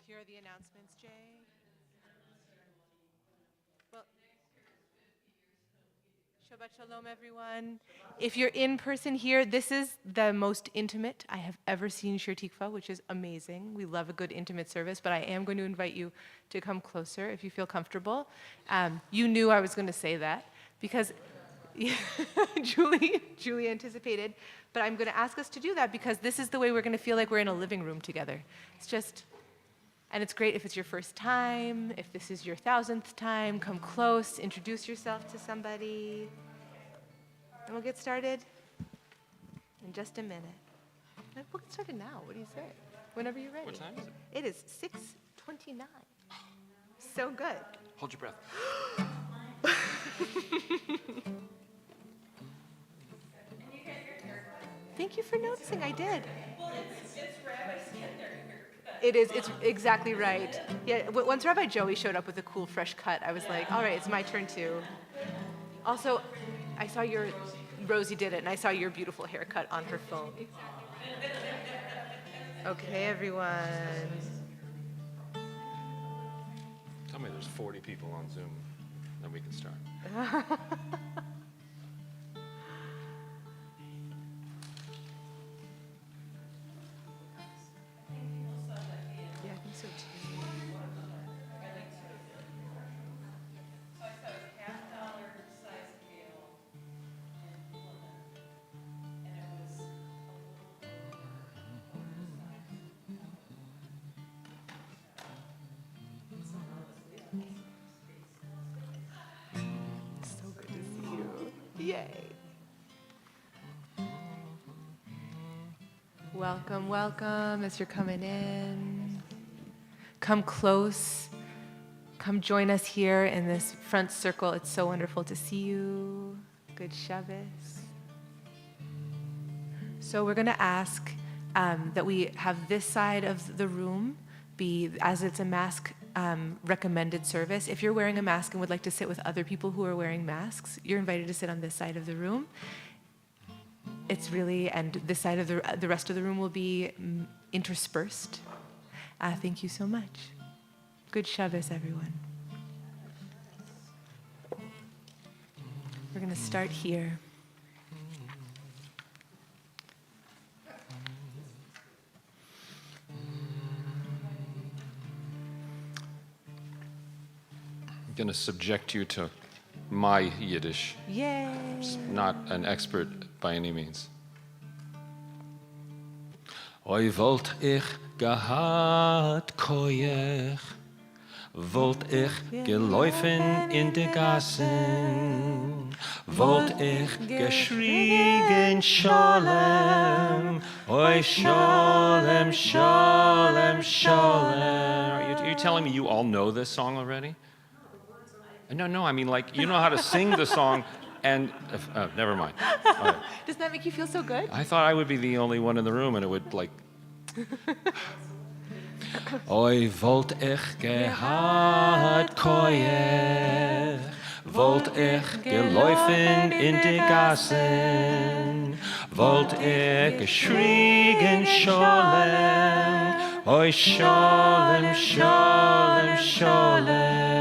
Here are the announcements, Jay. Well, Shabbat Shalom, everyone. If you're in person here, this is the most intimate I have ever seen Shir Tikva, which is amazing. We love a good intimate service, but I am going to invite you to come closer if you feel comfortable. You knew I was going to say that because Julie anticipated, but I'm going to ask us to do that because this is the way we're going to feel like we're in a living room together. And it's great if it's your first time, if this is your 1000th time, come close, introduce yourself to somebody. And we'll get started in just a minute. We'll get started now. What do you say? Whenever you're ready. What time is it? It is 6:29. So good. Hold your breath. Thank you for noticing. I did. It's exactly right. Yeah, once Rabbi Joey showed up with a cool fresh cut, I was like, all right, it's my turn too. Also, I saw Rosie did it, and I saw your beautiful haircut on her phone. Okay, everyone. Tell me there's 40 people on Zoom, then we can start. Yay. Welcome, welcome as you're coming in. Come close. Come join us here in this front circle. It's so wonderful to see you. Good Shabbos. So we're going to ask that we have this side of the room be, as it's a mask recommended service. If you're wearing a mask and would like to sit with other people who are wearing masks, you're invited to sit on this side of the room. It's really, and this side of the rest of the room will be interspersed. Thank you so much. Good Shabbos, everyone. We're going to start here. I'm going to subject you to my Yiddish. Yay! Not an expert by any means. Oi wollt ich gehad koyech, wollt ich geläufen in de Gassen, wollt ich geschrien Shalom, oi Shalom, Shalom, Shalom. Are you telling me you all know this song already? No, I mean, like, you know how to sing the song, and, never mind. All right. Doesn't that make you feel so good? I thought I would be the only one in the room, and it would, like... Oi, wollt ich gehad koyech, wollt ich geläufen in die Gassen, wollt ich geschrien Shalom, oi Shalom, Shalom, Shalom.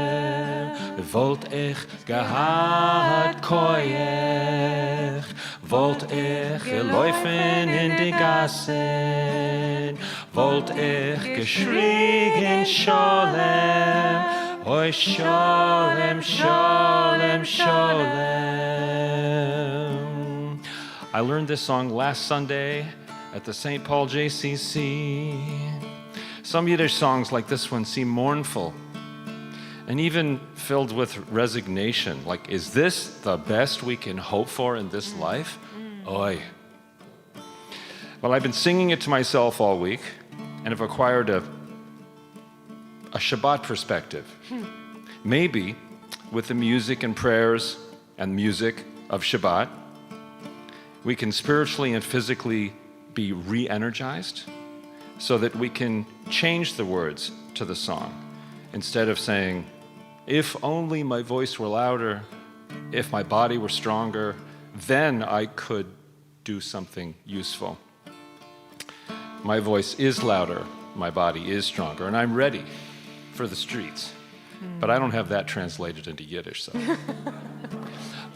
Wollt ich gehad koyech, wollt ich geläufen in die Gassen, wollt ich geschrien Shalom, oi Shalom, Shalom, Shalom. I learned this song last Sunday at the St. Paul JCC. Some Yiddish songs like this one seem mournful and even filled with resignation. Like, is this the best we can hope for in this life? Oy. Well, I've been singing it to myself all week and have acquired a Shabbat perspective. Maybe with the music and prayers and music of Shabbat, we can spiritually and physically be re-energized so that we can change the words to the song. Instead of saying, if only my voice were louder, if my body were stronger, then I could do something useful. My voice is louder, my body is stronger, and I'm ready for the streets. But I don't have that translated into Yiddish, so.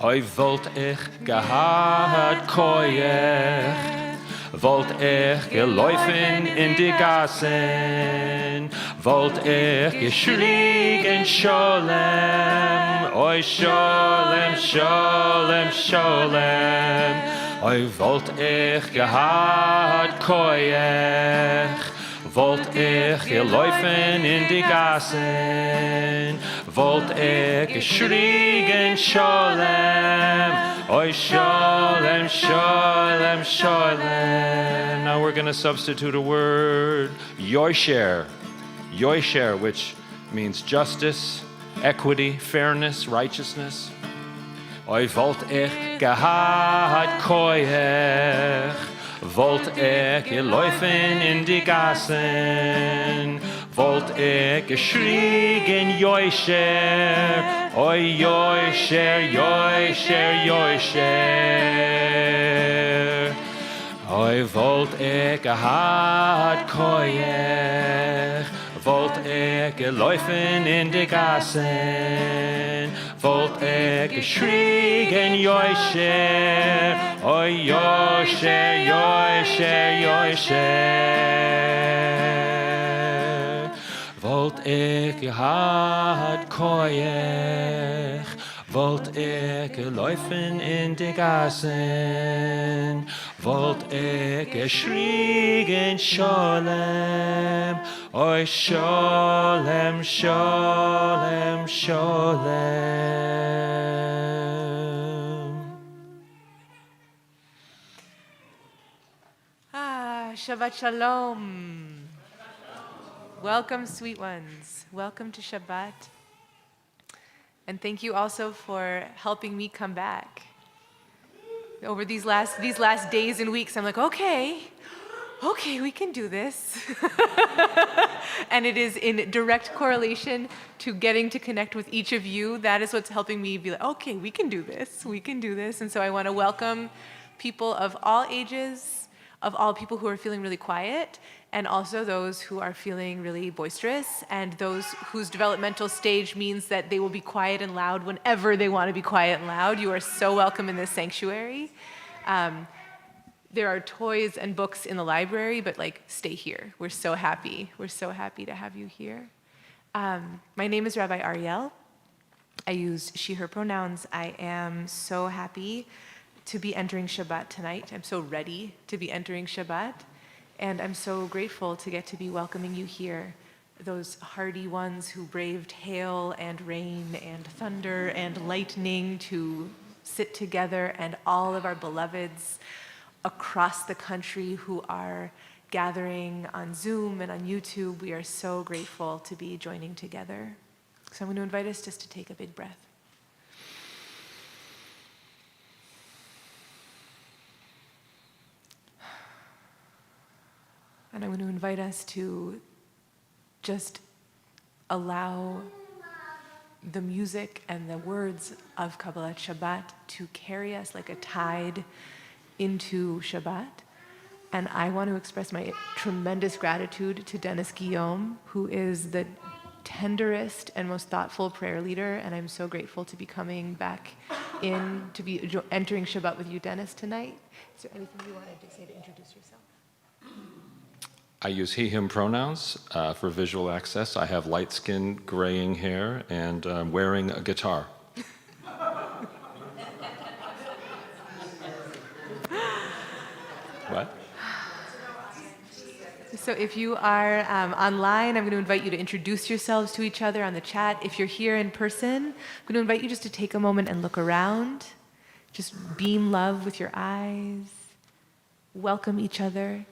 Oi wollt ich gehad koyech, wollt ich geläufen in die Gassen, wollt ich geschrien Sholem, oi Sholem, Sholem, Sholem, oi wollt ich gehad koyech, wollt ich geläufen in die Gassen, wollt ich geschrien Sholem, oi Sholem, Sholem, Sholem. Now we're going to substitute a word, Yosher, Yosher, which means justice, equity, fairness, righteousness. Oi wollt ich gehad koyech, wollt ich geläufen in die Gassen, wollt ich geschrien Yosher, oi Yosher, Yosher, Yosher. Oi wollt ich gehad koyech, wollt ich geläufen in die Gassen, wollt ich geschrien Yosher, oi Yosher, Yosher, Yosher. Wollt ich gehad koyech, wollt ich geläufen in die Gassen, wollt ich geschrien Sholem, oi Sholem, Sholem, Sholem. Shabbat Shalom. Welcome, sweet ones. Welcome to Shabbat. And thank you also for helping me come back. Over these last days and weeks, I'm like, okay, we can do this. And it is in direct correlation to getting to connect with each of you. That is what's helping me be like, okay, we can do this. And so I want to welcome people of all ages, of all people who are feeling really quiet, and also those who are feeling really boisterous, and those whose developmental stage means that they will be quiet and loud whenever they want to be quiet and loud. You are so welcome in this sanctuary. There are toys and books in the library, but stay here. We're so happy to have you here. My name is Rabbi Ariel. I use she, her pronouns. I am so happy to be entering Shabbat tonight. I'm so ready to be entering Shabbat. And I'm so grateful to get to be welcoming you here, those hardy ones who braved hail and rain and thunder and lightning to sit together, and all of our beloveds across the country who are gathering on Zoom and on YouTube. We are so grateful to be joining together. So I'm going to invite us just to take a big breath. And I'm going to invite us to just allow the music and the words of Kabbalat Shabbat to carry us like a tide into Shabbat. And I want to express my tremendous gratitude to Dennis Guillaume, who is the tenderest and most thoughtful prayer leader. And I'm so grateful to be coming back in, to be entering Shabbat with you, Dennis, tonight. Is there anything you wanted to say to introduce yourself? I use he, him pronouns for visual access. I have light skin, graying hair, and I'm wearing a guitar. What? So if you are online, I'm going to invite you to introduce yourselves to each other on the chat. If you're here in person, I'm going to invite you just to take a moment and look around. Just beam love with your eyes. Welcome each other.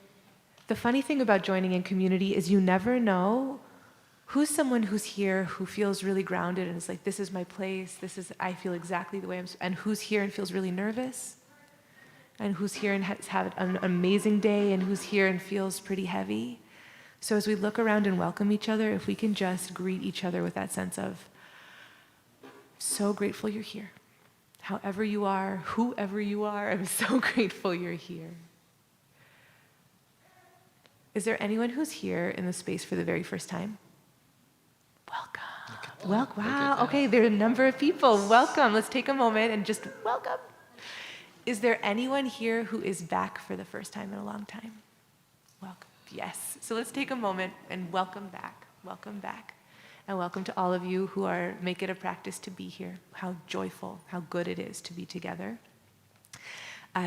The funny thing about joining in community is you never know who's someone who's here who feels really grounded and is like, this is my place, I feel exactly the way and who's here and feels really nervous, and who's here and has had an amazing day, and who's here and feels pretty heavy. So as we look around and welcome each other, if we can just greet each other with that sense of, so grateful you're here. However you are, whoever you are, I'm so grateful you're here. Is there anyone who's here in the space for the very first time? Welcome. Welcome. Wow. Okay, there are a number of people. Welcome. Let's take a moment and just welcome. Is there anyone here who is back for the first time in a long time? Welcome. Yes. So let's take a moment and welcome back. Welcome back. And welcome to all of you who make it a practice to be here. How joyful, how good it is to be together.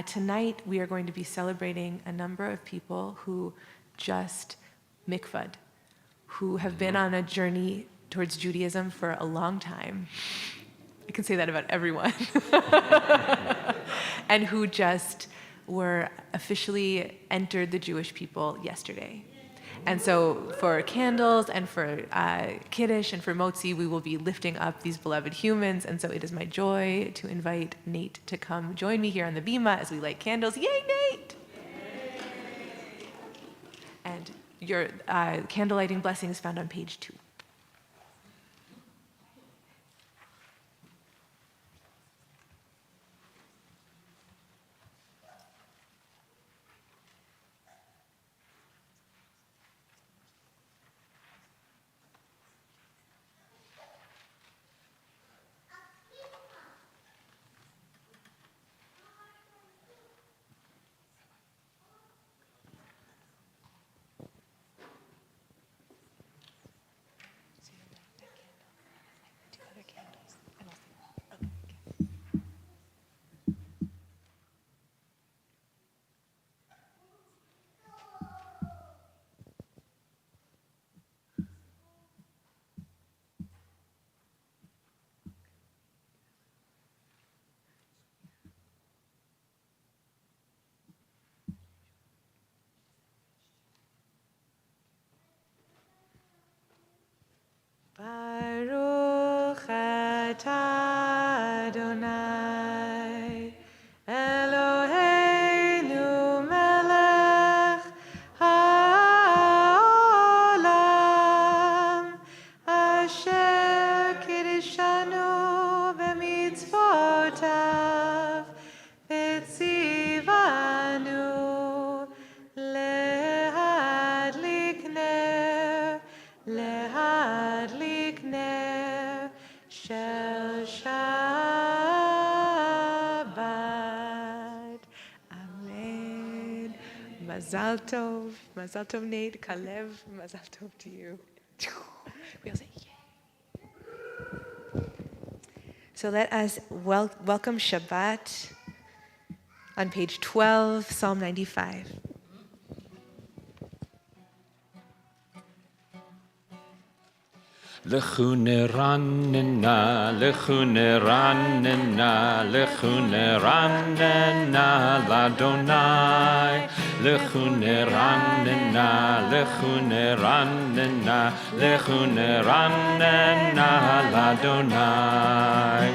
Tonight, we are going to be celebrating a number of people who just mikvahd, who have been on a journey towards Judaism for a long time. I can say that about everyone. And who just were officially entered the Jewish people yesterday. And so for candles and for Kiddush and for Motzi, we will be lifting up these beloved humans. And so it is my joy to invite Nate to come join me here on the bima as we light candles. Yay, Nate! And your candle lighting blessing is found on page 2. Baruch atah Adonai Eloheinu melech haolam asher kiddushanu b'mitzvotav v'tzivanu lehadlik ner Shel Shabbat. Amen. Mazal Tov. Mazal Tov, Nate. Kalev. Mazal Tov to you. We all say, yay. So let us welcome Shabbat on page 12, Psalm 95. Lechuneranena, lechuneranena, lechuneranena, ladonai. Lechuneranena, lechuneranena, lechuneranena, ladonai.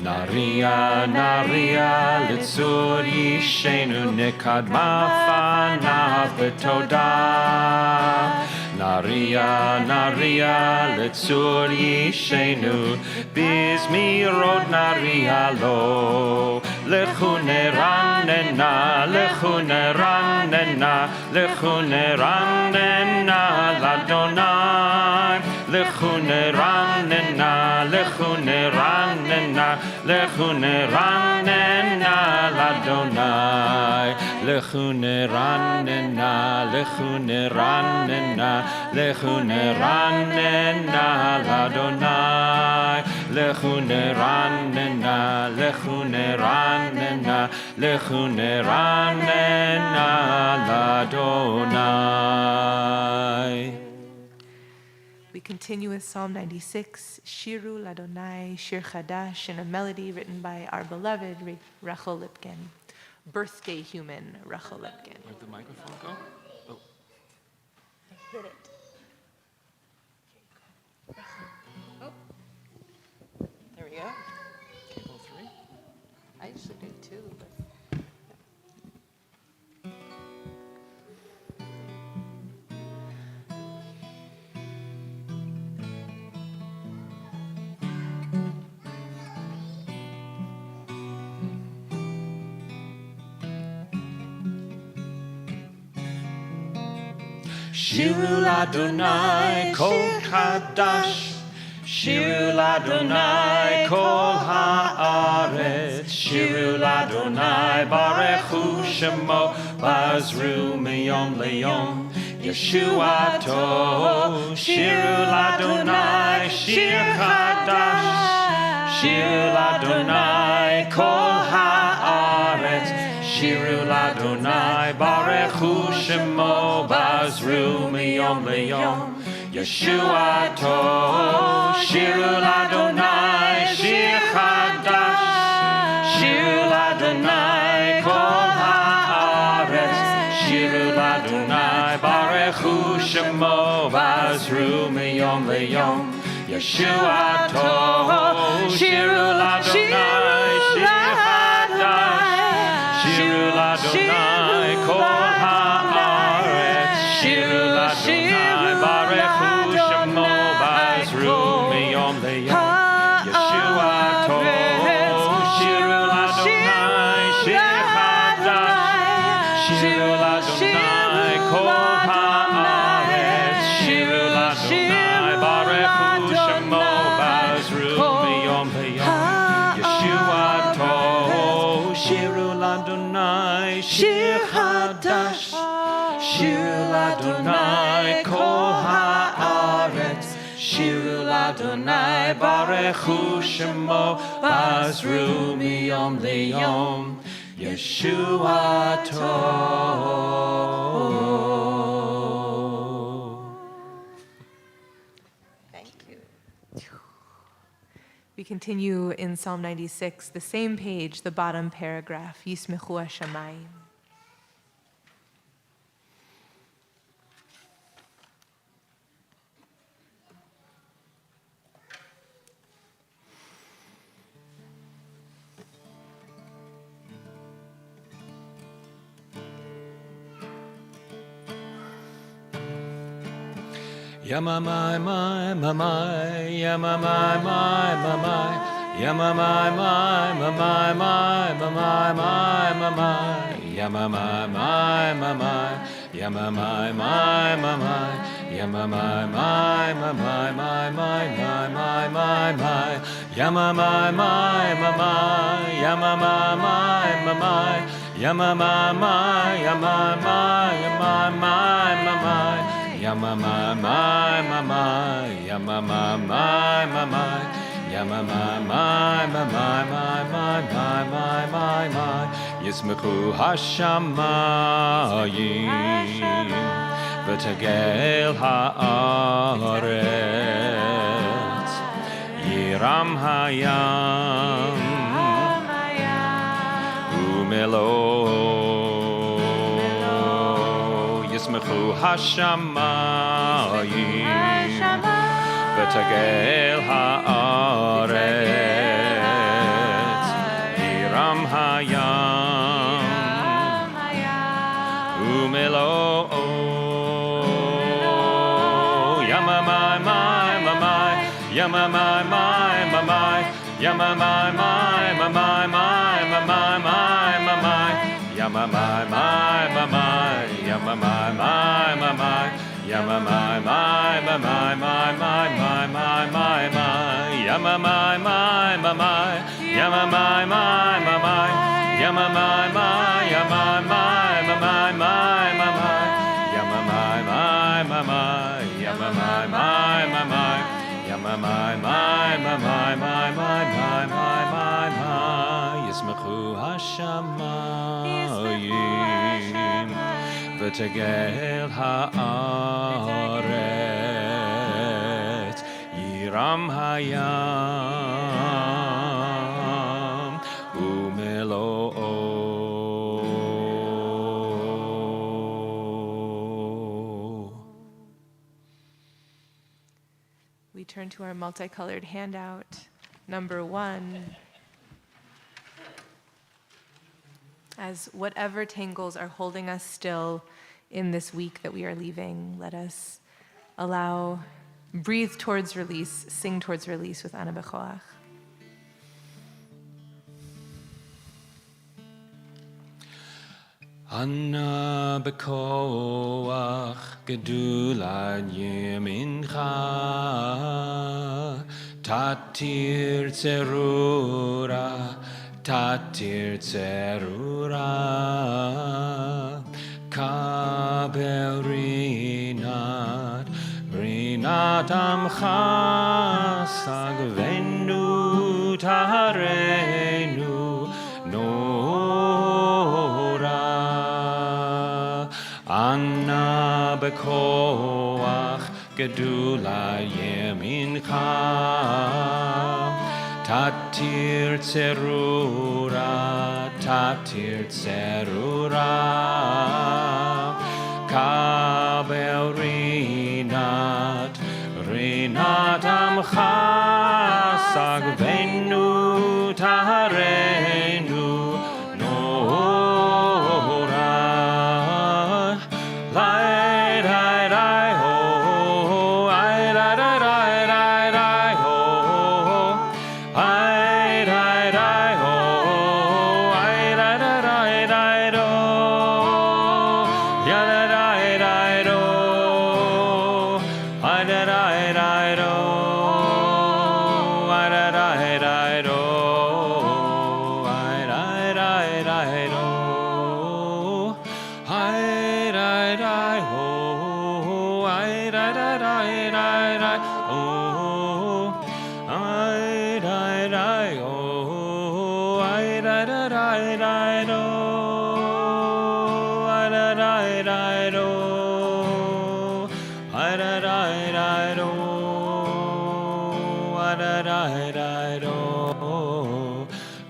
Naria, naria, litzur yishenu, nekadma fanav betodah. Naria, naria, letzur yishenu, bizmirot naria lo. Lechuneranena, lechuneranena, lechuneranena, ladonai. Lechuneranena, lechuneranena, lechuneranena, ladonai. Lechuneranena, lechuneranena, lechuneranena, ladonai. Lechuneranena, lechuneranena, lechuneranena, ladonai. We continue with Psalm 96, Shiru Ladonai, Shir Chadash, in a melody written by our beloved Rachel Lipkin, birthday human Rachel Lipkin. Where'd the microphone go? Oh. I hit it. Oh. There we go. Cable 3? I usually do 2, but... Shiru l'Adonai kol chadash. Shiru l'Adonai kol haaretz. Shiru l'Adonai barechu shemo. Bazru miyom leyom. Yeshuato. Shiru l'Adonai shir chadash. Shiru l'Adonai kol haaretz. Shiru l'Adonai barechu shemo. Bazru miyom leyom. Yeshuato. Shiru l'Adonai shir chadash. Shiru l'Adonai kol haaretz. Shiru l'Adonai barechu shemo. Bazru miyom leyom. Yeshuato. Shiru l'Adonai shir chadash. Shiru l'Adonai kol haaretz. Shiru l'Adonai barechu shemo. Bazru miyom leyom. Yeshuato. Shiru l'Adonai shir chadash. Shiru l'Adonai kol haaretz. Shiru l'Adonai barechu shemo. Bazru miyom leyom. Yeshuato. Shiru l'Adonai shir chadash. Shiru l'Adonai kol haaretz. Shiru l'Adonai barechu shemo. Bazru miyom leyom. Yeshuato. Thank you. We continue in Psalm 96, the same page, the bottom paragraph, Yismechu Hashamayim. Yamamai, my, my, yamamai, my, my, yamamai, my, my, my, my, my, my, yamamai, my, my, yamamai, my, my, yamamai, my, my, my, my, my, my, yamamai, my, my, yamamai, my, my, yamamai, my, yamamai, my, Yama my my my my, yama my my my my, yama my my my my my my my my my, Yismechu Hashamayim, v'tegel haaretz, Yiram hayam, umelo. Yismechu Hashamayim, v'tegel haaretz, Yiram hayam, umelo. Yama my my my my, yama my my my my, yama my my my my my my my my. Yama my my my my, yama my my my my, yama my my my my my my my my my, yama my my my my, yama my my my my, yama my my, yama my my my my my, yama my my my my, yama my my my my, yama my my my my my my my my, Yismechu Hashamayim, v'tegel haaretz, Yiram hayam, umelo. We turn to our multicolored handout, number 1. As whatever tangles are holding us still in this week that we are leaving, let us breathe towards release, sing towards release with Ana B'Choach. Anna bekoach gedulat yemincha tatir tzerura kabel rinat amcha sagvenu tarenu nora Anna bekoach gedula yemincha tatir tzerura kabel rinat amcha sagvenu tarenu nora lai lai lai ho ai lai lai lai lai lai ho ai lai lai ho ai lai lai lai lai do ya lai lai lai do ai lai lai lai do ai lai lai lai do ai lai lai lai do ai lai lai ho ai lai lai lai lai lai ho ai lai lai ho ai lai lai lai lai do ai lai lai lai do ai lai lai lai do ai lai lai lai do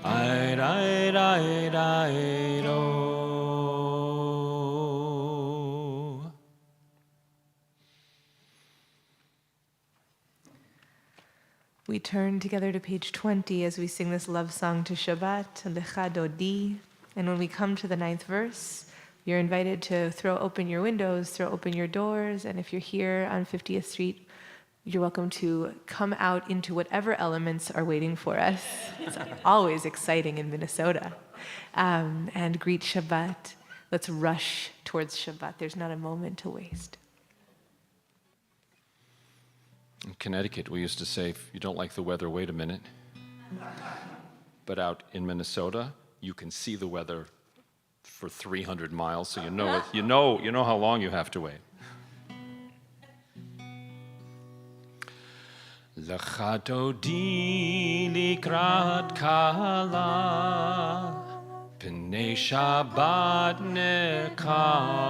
ai lai lai lai do We turn together to page 20 as we sing this love song to Shabbat, Lecha Dodi. And when we come to the 9th verse, you're invited to throw open your windows, throw open your doors, and if you're here on 50th Street, you're welcome to come out into whatever elements are waiting for us. It's always exciting in Minnesota. And greet Shabbat. Let's rush towards Shabbat. There's not a moment to waste. In Connecticut, we used to say, if you don't like the weather, wait a minute. But out in Minnesota, you can see the weather for 300 miles, so you know how long you have to wait. Lecha dodi likrat kala, pnei Shabbat nekabela.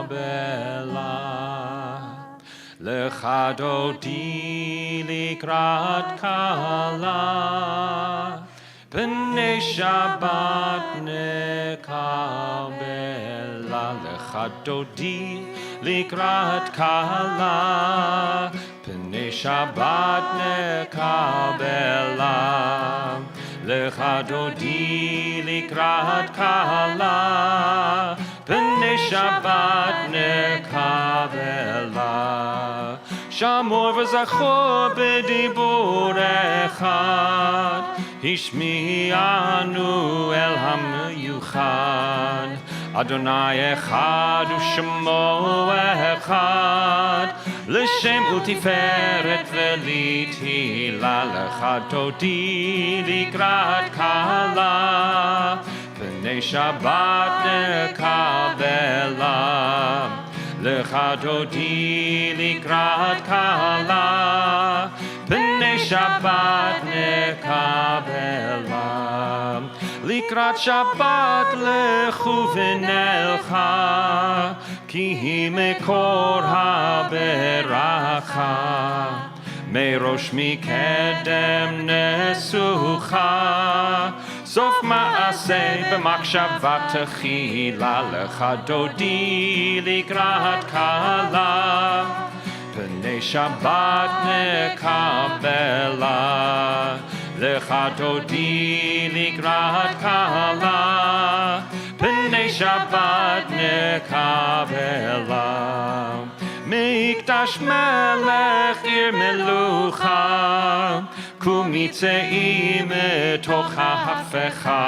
Lecha dodi likrat kala, pnei Shabbat nekabela. Lecha dodi likrat kala, pnei Shabbat nekabela. Lecha dodi likrat kala, pnei Shabbat nekabela. Shamor v'zachor b'dibur echad, Hishmi'anu el ha'miyuchad. Adonai echad u'shemo echad, L'shem u'tiferet v'litila. Lecha dodi likrat kala, pnei Shabbat nekabela. Lecha dodi likrat kala, pnei Shabbat nekabela. Likrat Shabbat lechu v'nelcha, ki hi mekor ha'beracha. Merosh mikedem nesucha, sof ma'aseh b'makshavat techila. Lecha dodi likrat kala, pnei Shabbat nekabela. Lecha dodi likrat kala, pnei Shabbat nekabela. Mikdash melech ir melucha, kumitzeim etoch ha'hafecha.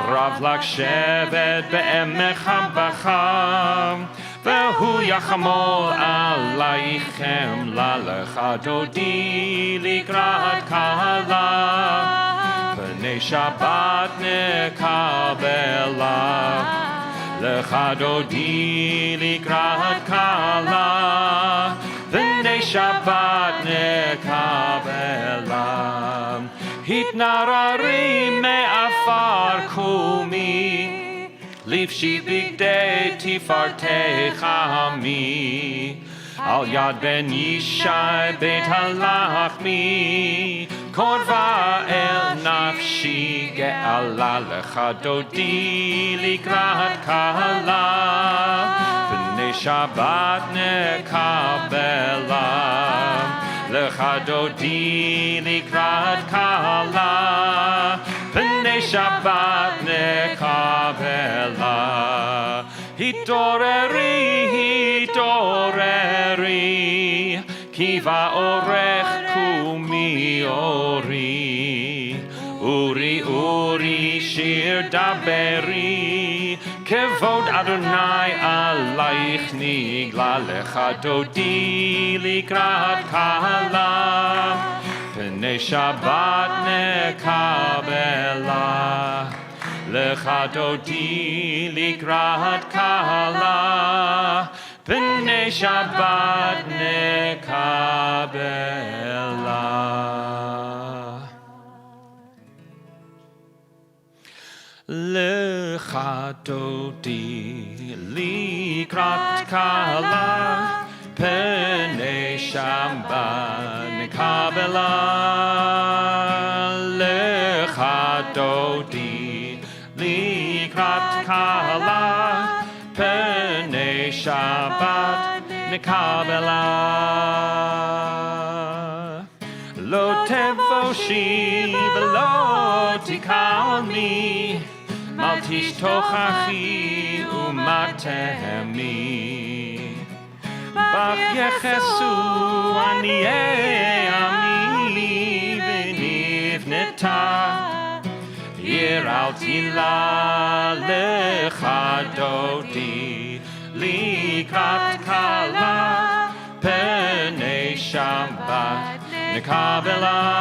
רב לך שבט בעמך בחם, והוא יחמול עלייכם, ללך דודי לקראת כלה, פני שבת נקבלה, לך דודי לקראת כלה, פני שבת נקבלה. התנערי מעפר קומי, לבשי בגדי תפארתך עמי, על יד בן ישי בית הלחמי, קרבה אל נפשי גאלה, לך דודי לקראת כלה, פני שבת נקבלה, לך דודי לקראת כלה, פני שבת נקבלה. התעוררי, התעוררי, כי באורך קומי אורי, אורי אורי שיר דברי, כבוד אדוני עלייך נגלה, לך דודי לקראת כלה, פני שבת נקבלה, לך דודי לקראת כלה, פני שבת נקבלה. לך דודי לקראת כלה, פני שבת נקבלה, לך דודי לקראת כלה, פני שבת נקבלה. לא תבושי ולא תקלמי, אל תשתוכחי ומתהמי, בך יחסו עניי עמי, ונבנתה עיר אל תילה, לך דודי לקראת כלה, פני שבת נקבלה,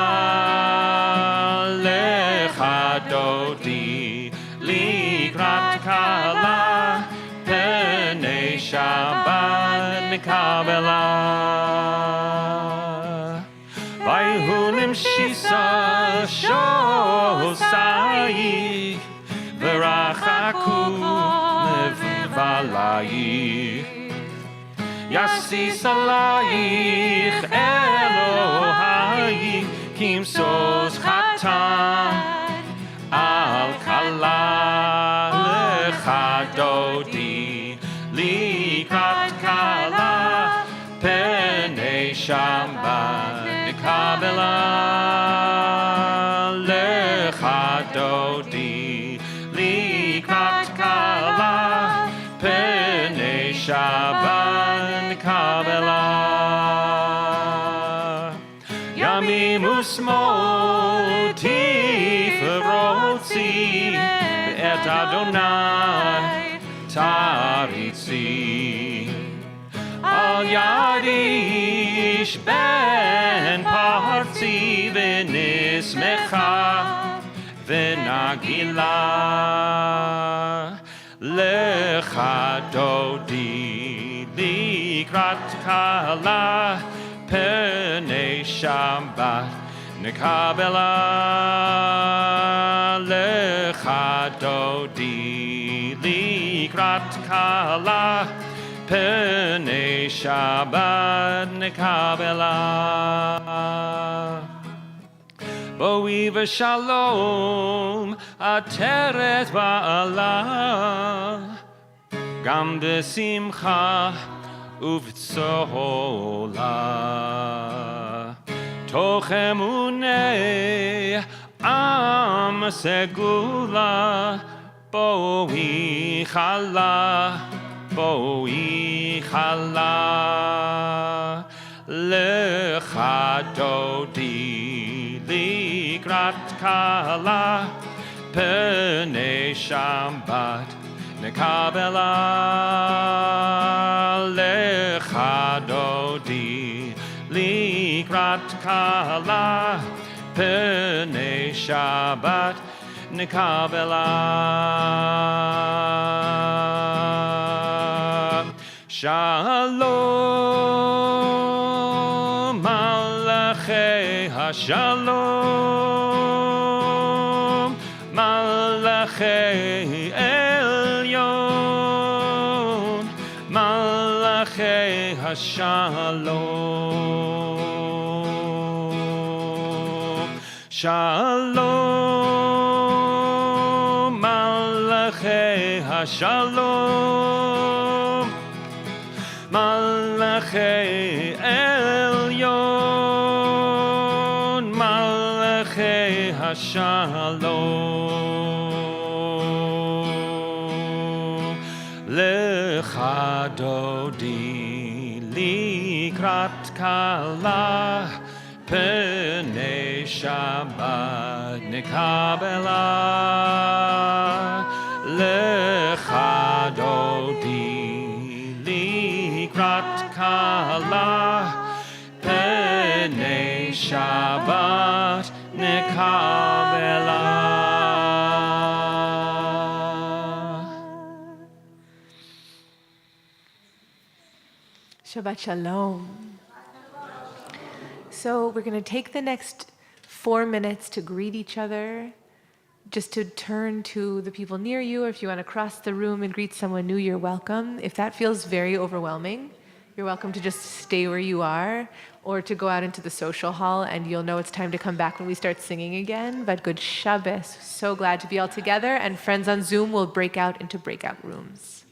לך דודי לקראת כלה, פני שבת נקבלה. ויהולם שיסה שוסייך, ורחקו מבלייך, יסיס עלייך אלוהייך, כי משוש חתן על כלה, לך דודי לקראת כלה, פני שבת נקבלה, לך דודי לקראת כלה, פני שבת נקבלה. ימים ושמאל תפרוצי, ואת אדוני תריצי, על יד איש בן פרצי, ונשמחה ונגילה, לך דודי לקראת כלה, פני שבת נקבלה, לך דודי לקראת כלה, פני שבת נקבלה. בואי ושלום עטרת בעלה, גם בשמחה ובצהלה, תוך אמוני עם סגולה, בואי חלה, בואי חלה, לך דודי לקראת כלה, pnei Shabbat nekabela lecha dodi likrat kala pnei Shabbat nekabela Shalom Malachei HaShalom Malachei Elyon Malachei HaShalom Shalom Malachei HaShalom Malachei Elyon Malachei HaShalom Lecha dodi likrat kala pnei Shabbat nekabela lecha dodi likrat kala pnei Shabbat nekabela. Shabbat Shalom. So we're going to take the next 4 minutes to greet each other, just to turn to the people near you, or if you want to cross the room and greet someone new, you're welcome. If that feels very overwhelming, you're welcome to just stay where you are, or to go out into the social hall, and you'll know it's time to come back when we start singing again. But good Shabbos. So glad to be all together, and friends on Zoom will break out into breakout rooms.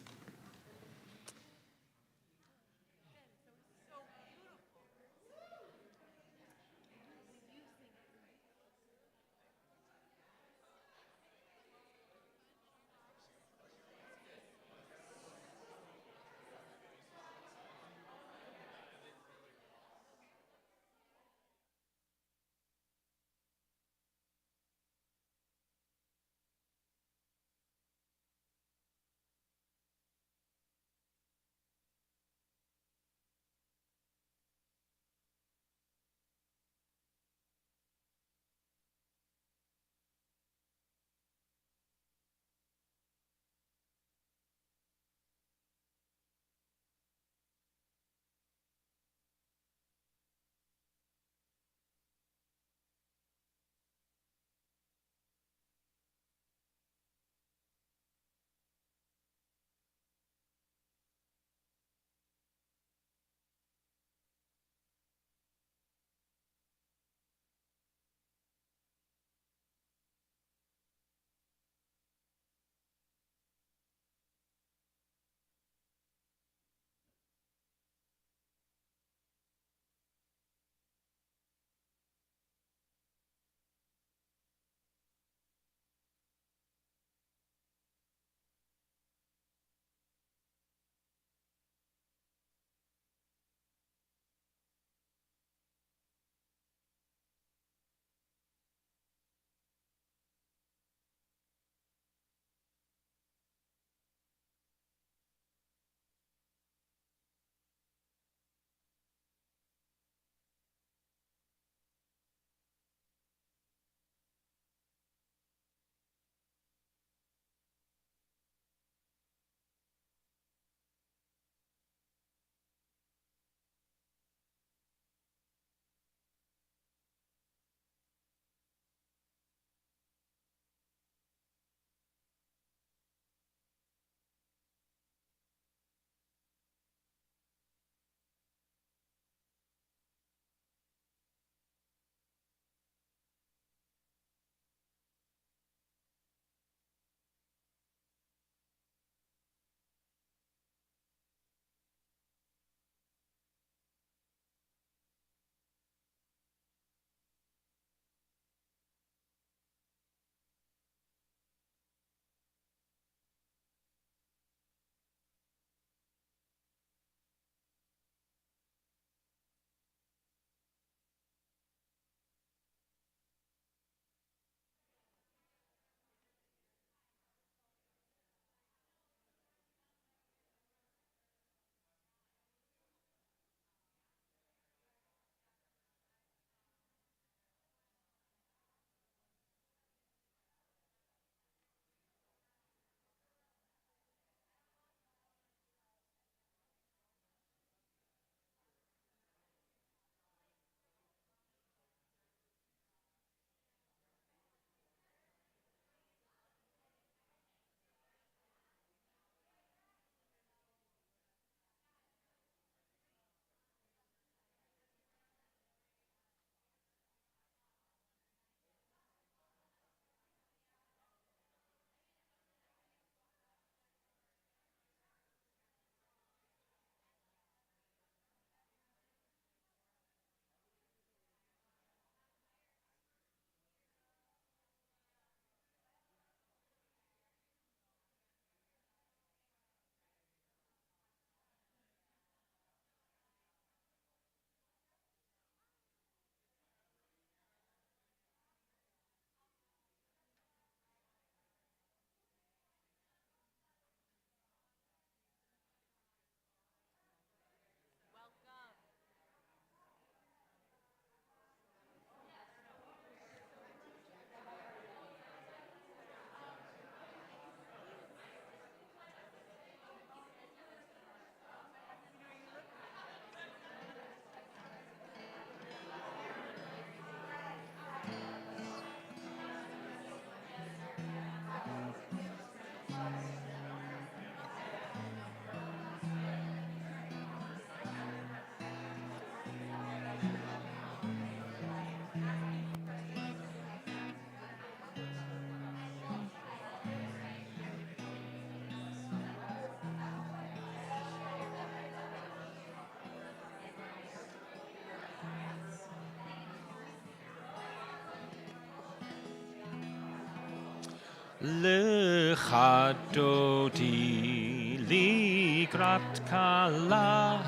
לחדותי לקראת כלה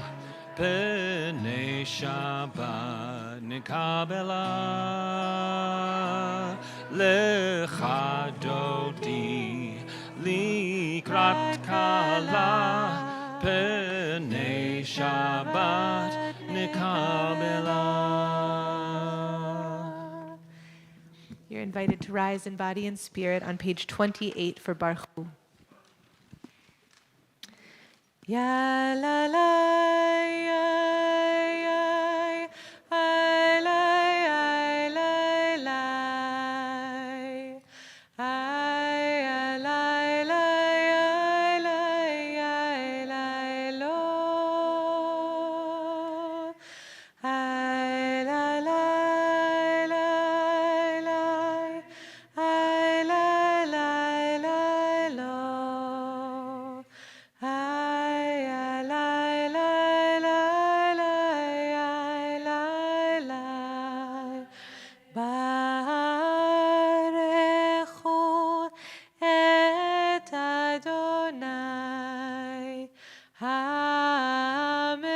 פני שבת נקבלה לחדותי לקראת כלה פני שבת נקבלה. You're invited to rise in body and spirit on page 28 for Baruch Hu. Ya la la ya ya I la I la la I la la I la lo I la la Barechu et Adonai HaMevorach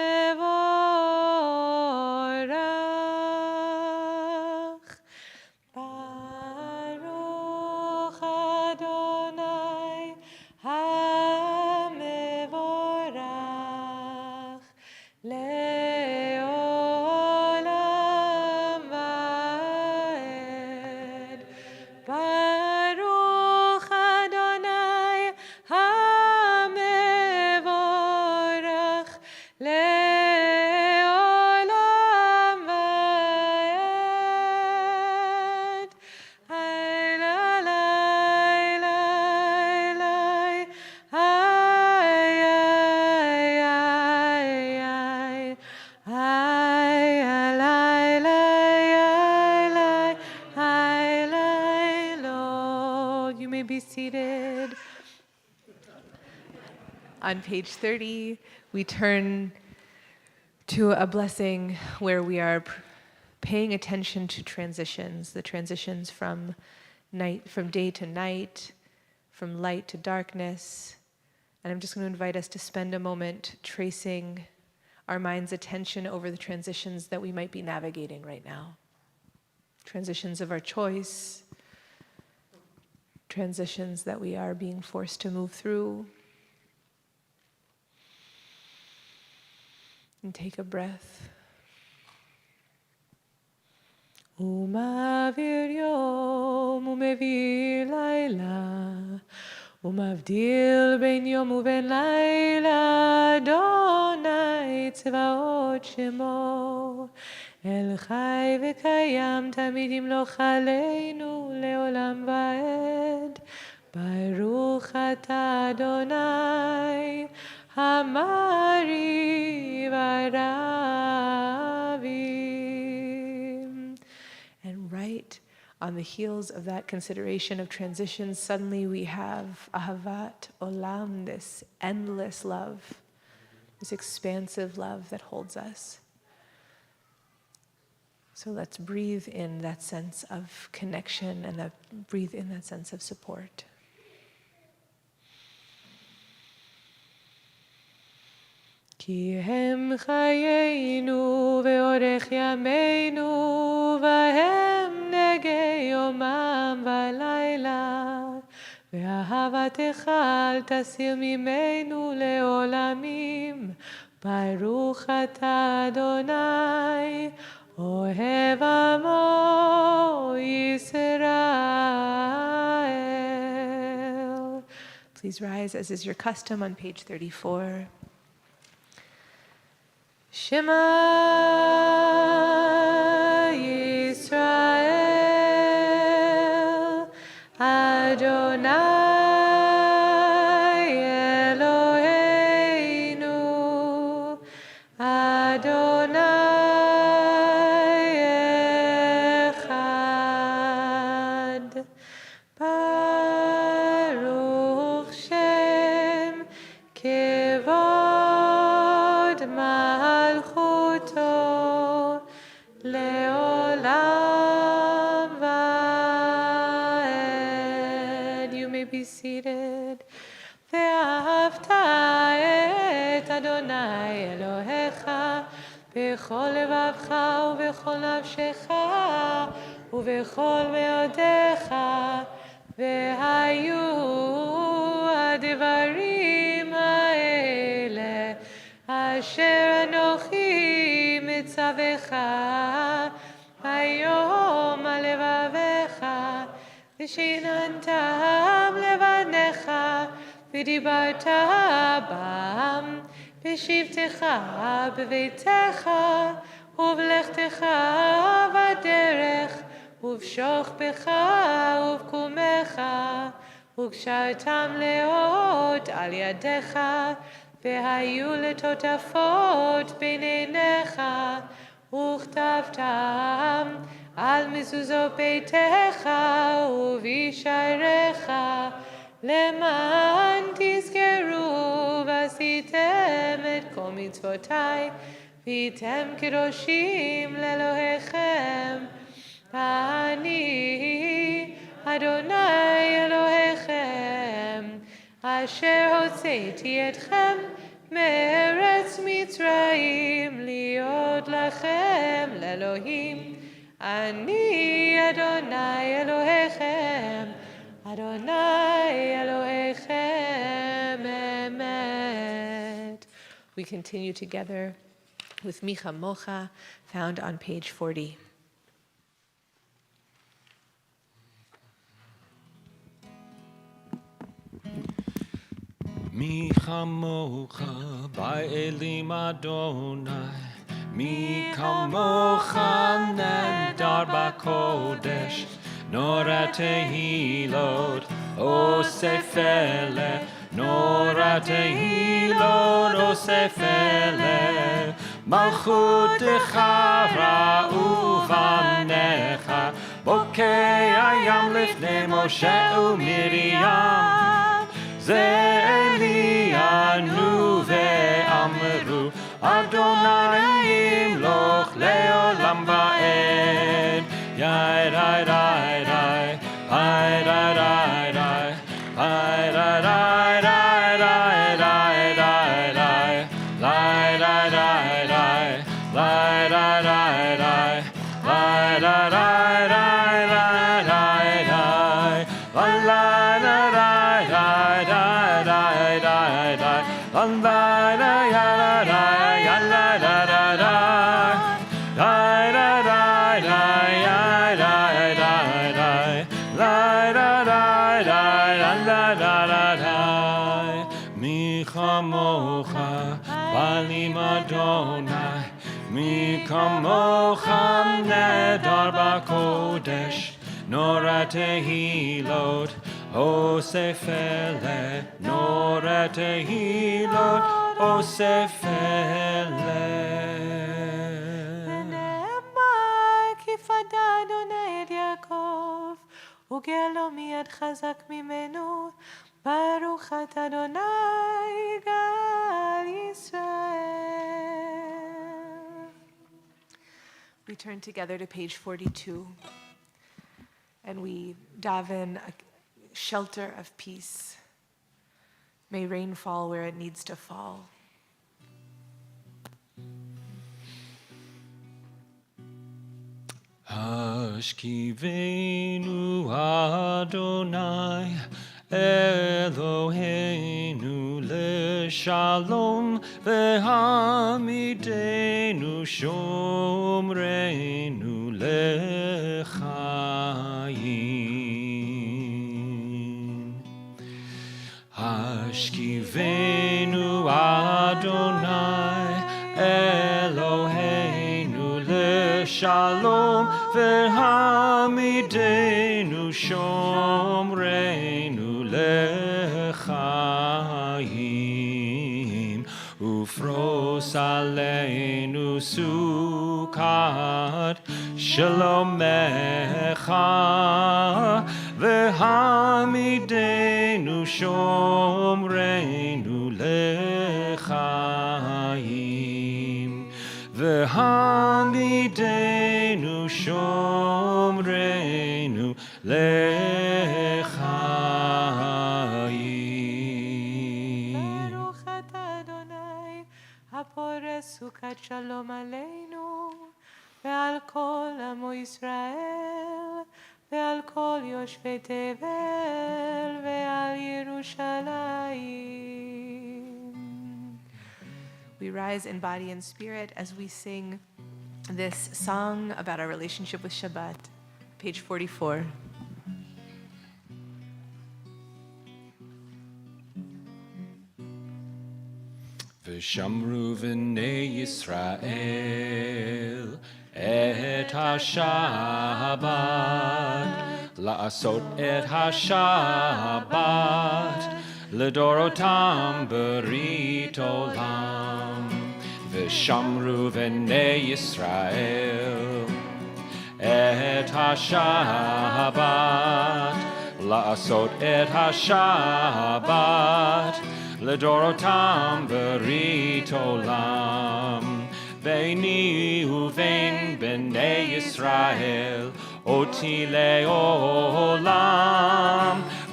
Baruch Adonai HaMevorach Le'olam va'ed Baruch Adonai HaMevorach Le'olam va'ed Ay la la la la ay ay ay You may be seated. On page 30, we turn to a blessing where we are paying attention to transitions, the transitions from day to night, from light to darkness. And I'm just going to invite us to spend a moment tracing our mind's attention over the transitions that we might be navigating right now. Transitions of our choice, transitions that we are being forced to move through. And take a breath. Umavir yom umevir laila umavdil ben yom uben laila Adonai tzvaot shemo El chai v'kayam tamid yimloch aleinu leolam va'ed Baruch atah Adonai Hamari v'ravim. And right on the heels of that consideration of transition, suddenly we have ahavat olam, this endless love, this expansive love that holds us. So let's breathe in that sense of connection and breathe in that sense of support. Ki hem chayenu ve'orech yameinu v'hem negei yomam v'layla ve'ahavatecha al tasir mimenu le'olamim Baruch atah Adonai Ohev amo Yisrael. Please rise, as is your custom, on page 34. Shema Yisrael Adonai Eloheinu Adonai Echad Baruch Shem Kevod Malchuto seated. ואהבת את אדוני אלוהיך בכל לבבך ובכל נפשך ובכל מאודיך, והיו הדברים האלה אשר אנוכי מצווך היום על לבביך, ושיננתם לבניך ודיברת בם בשבתך בביתך ובלכתך בדרך ובשוכבך ובקומך, וקשרתם לאות על ידיך, והיו לטוטפות בין עיניך, וכתבתם על מזוזות ביתך ובשעריך, למען תזכרו ועשיתם את כל מצוותי, והייתם קדושים לאלוהיכם. אני אדוני אלוהיכם, אשר הוצאתי אתכם מארץ מצרים להיות לכם לאלוהים. אני אדוני אלוהיכם, אדוני אלוהיכם אמת. We continue together with Micha Mocha, found on page 40. מי כמוך באלים אדוני, מי כמוך נדר בקודש, נורא תהילות אוסף אלה, נורא תהילות אוסף אלה, מלכותך ראו בניך, בוקע ים לפני משה ומרים. זה עלינו ואמרו, אדוני ימלוך לעולם ועד. יאי רי רי רי, היי רי רי רי, היי רי רי רי רי רי רי, לי רי רי רי, לי רי רי רי, לי רי רי כמוך בנים אדוני, מי כמוך נדר בקודש, נורא תהילות אוסף אלה, נורא תהילות אוסף אלה. ונאמר כי פדה אדוני את יעקב, וגאלו מיד חזק ממנו, ברוך אתה אדוני גאל ישראל. We turn together to page 42, and we daven a shelter of peace. May rain fall where it needs to fall. Hashkivenu Adonai Eloheinu leshalom vehamidenu shomreinu lechayim. Hashkivenu Adonai Eloheinu leshalom vehamidenu shomreinu lechayim, ufros aleinu sukat shalomecha, vehamidenu shomreinu lechayim, vehamidenu shomreinu lechayim. פורס סוכת שלום עלינו ועל כל עמו ישראל ועל כל יושבי תבל ועל ירושלים. We rise in body and spirit as we sing this song about our relationship with Shabbat, page 44. ושמרו בני ישראל את השבת, לעשות את השבת לדורותם ברית עולם. ושמרו בני ישראל את השבת, לעשות את השבת לדורותם ברית עולם. ביני ובין בני ישראל אותי לעולם.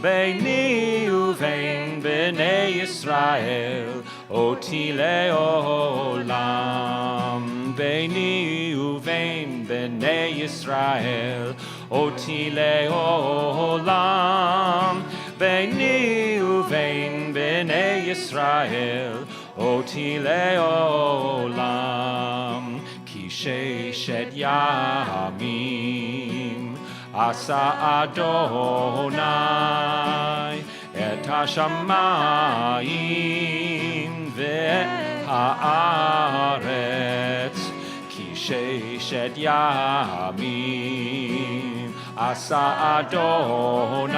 ביני ובין בני ישראל אותי לעולם. ביני ובין בני ישראל אותי לעולם. ביני ובין בני ישראל אותי לעולם. כי ששת ימים עשה אדוני את השמיים ואת הארץ. כי ששת ימים עשה אדוני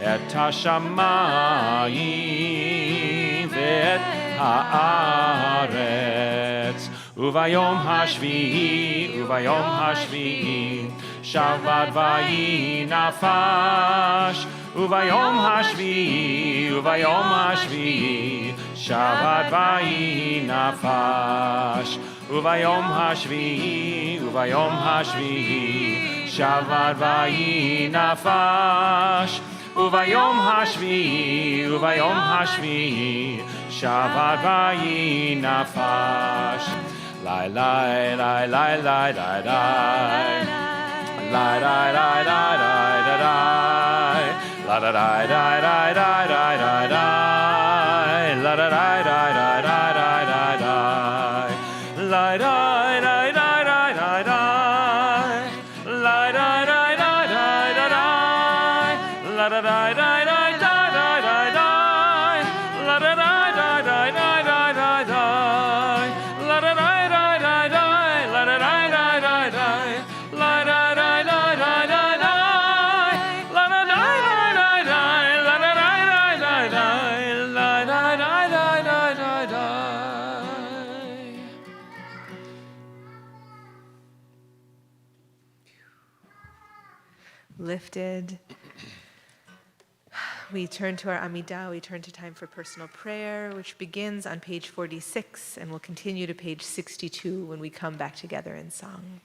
את השמיים ואת הארץ. וביום השביעי שבת ויהי נפש. וביום השביעי שבת ויהי נפש. וביום השביעי שבת ויהי נפש. וביום השביעי שבת ויהי נפש. לי לי לי לי לי לי לי Lifted. We turn to our Amidah, we turn to time for personal prayer, which begins on page 46 and will continue to page 62 when we come back together in song.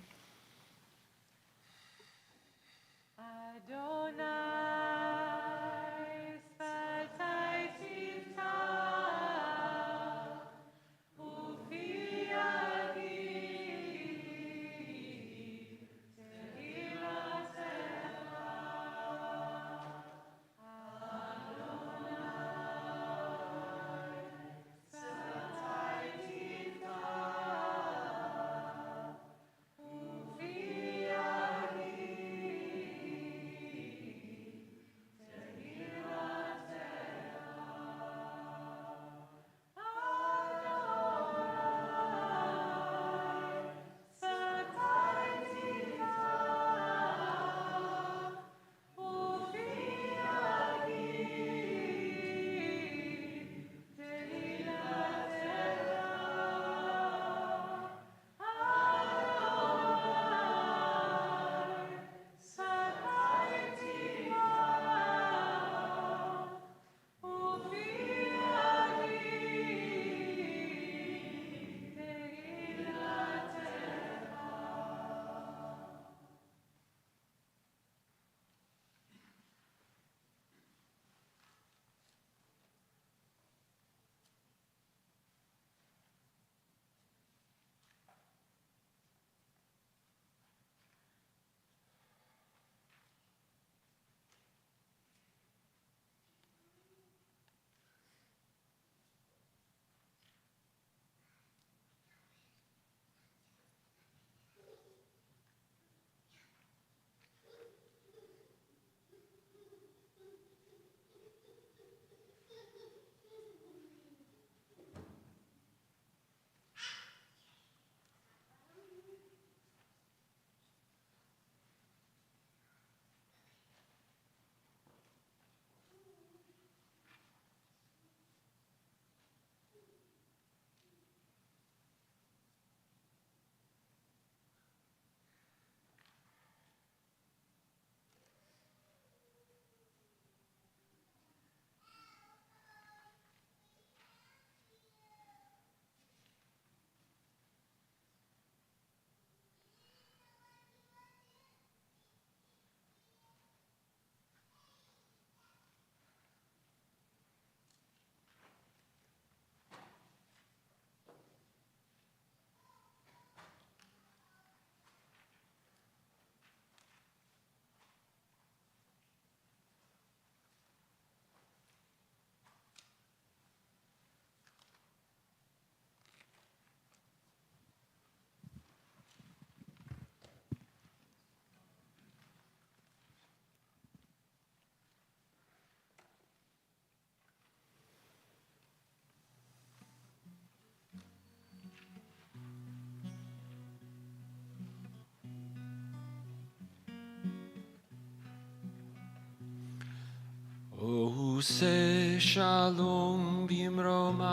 עושה שלום במרומיו,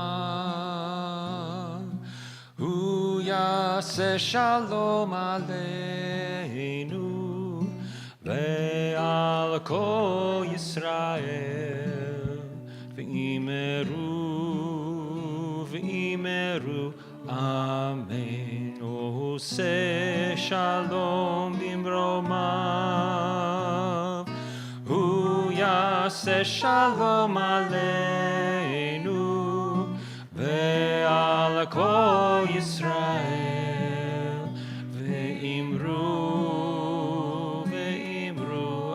הוא יעשה שלום עלינו ועל כל ישראל, ואמרו אמן. הוא עושה שלום במרומיו, הוא יעשה שלום עלינו ועל כל ישראל, ואמרו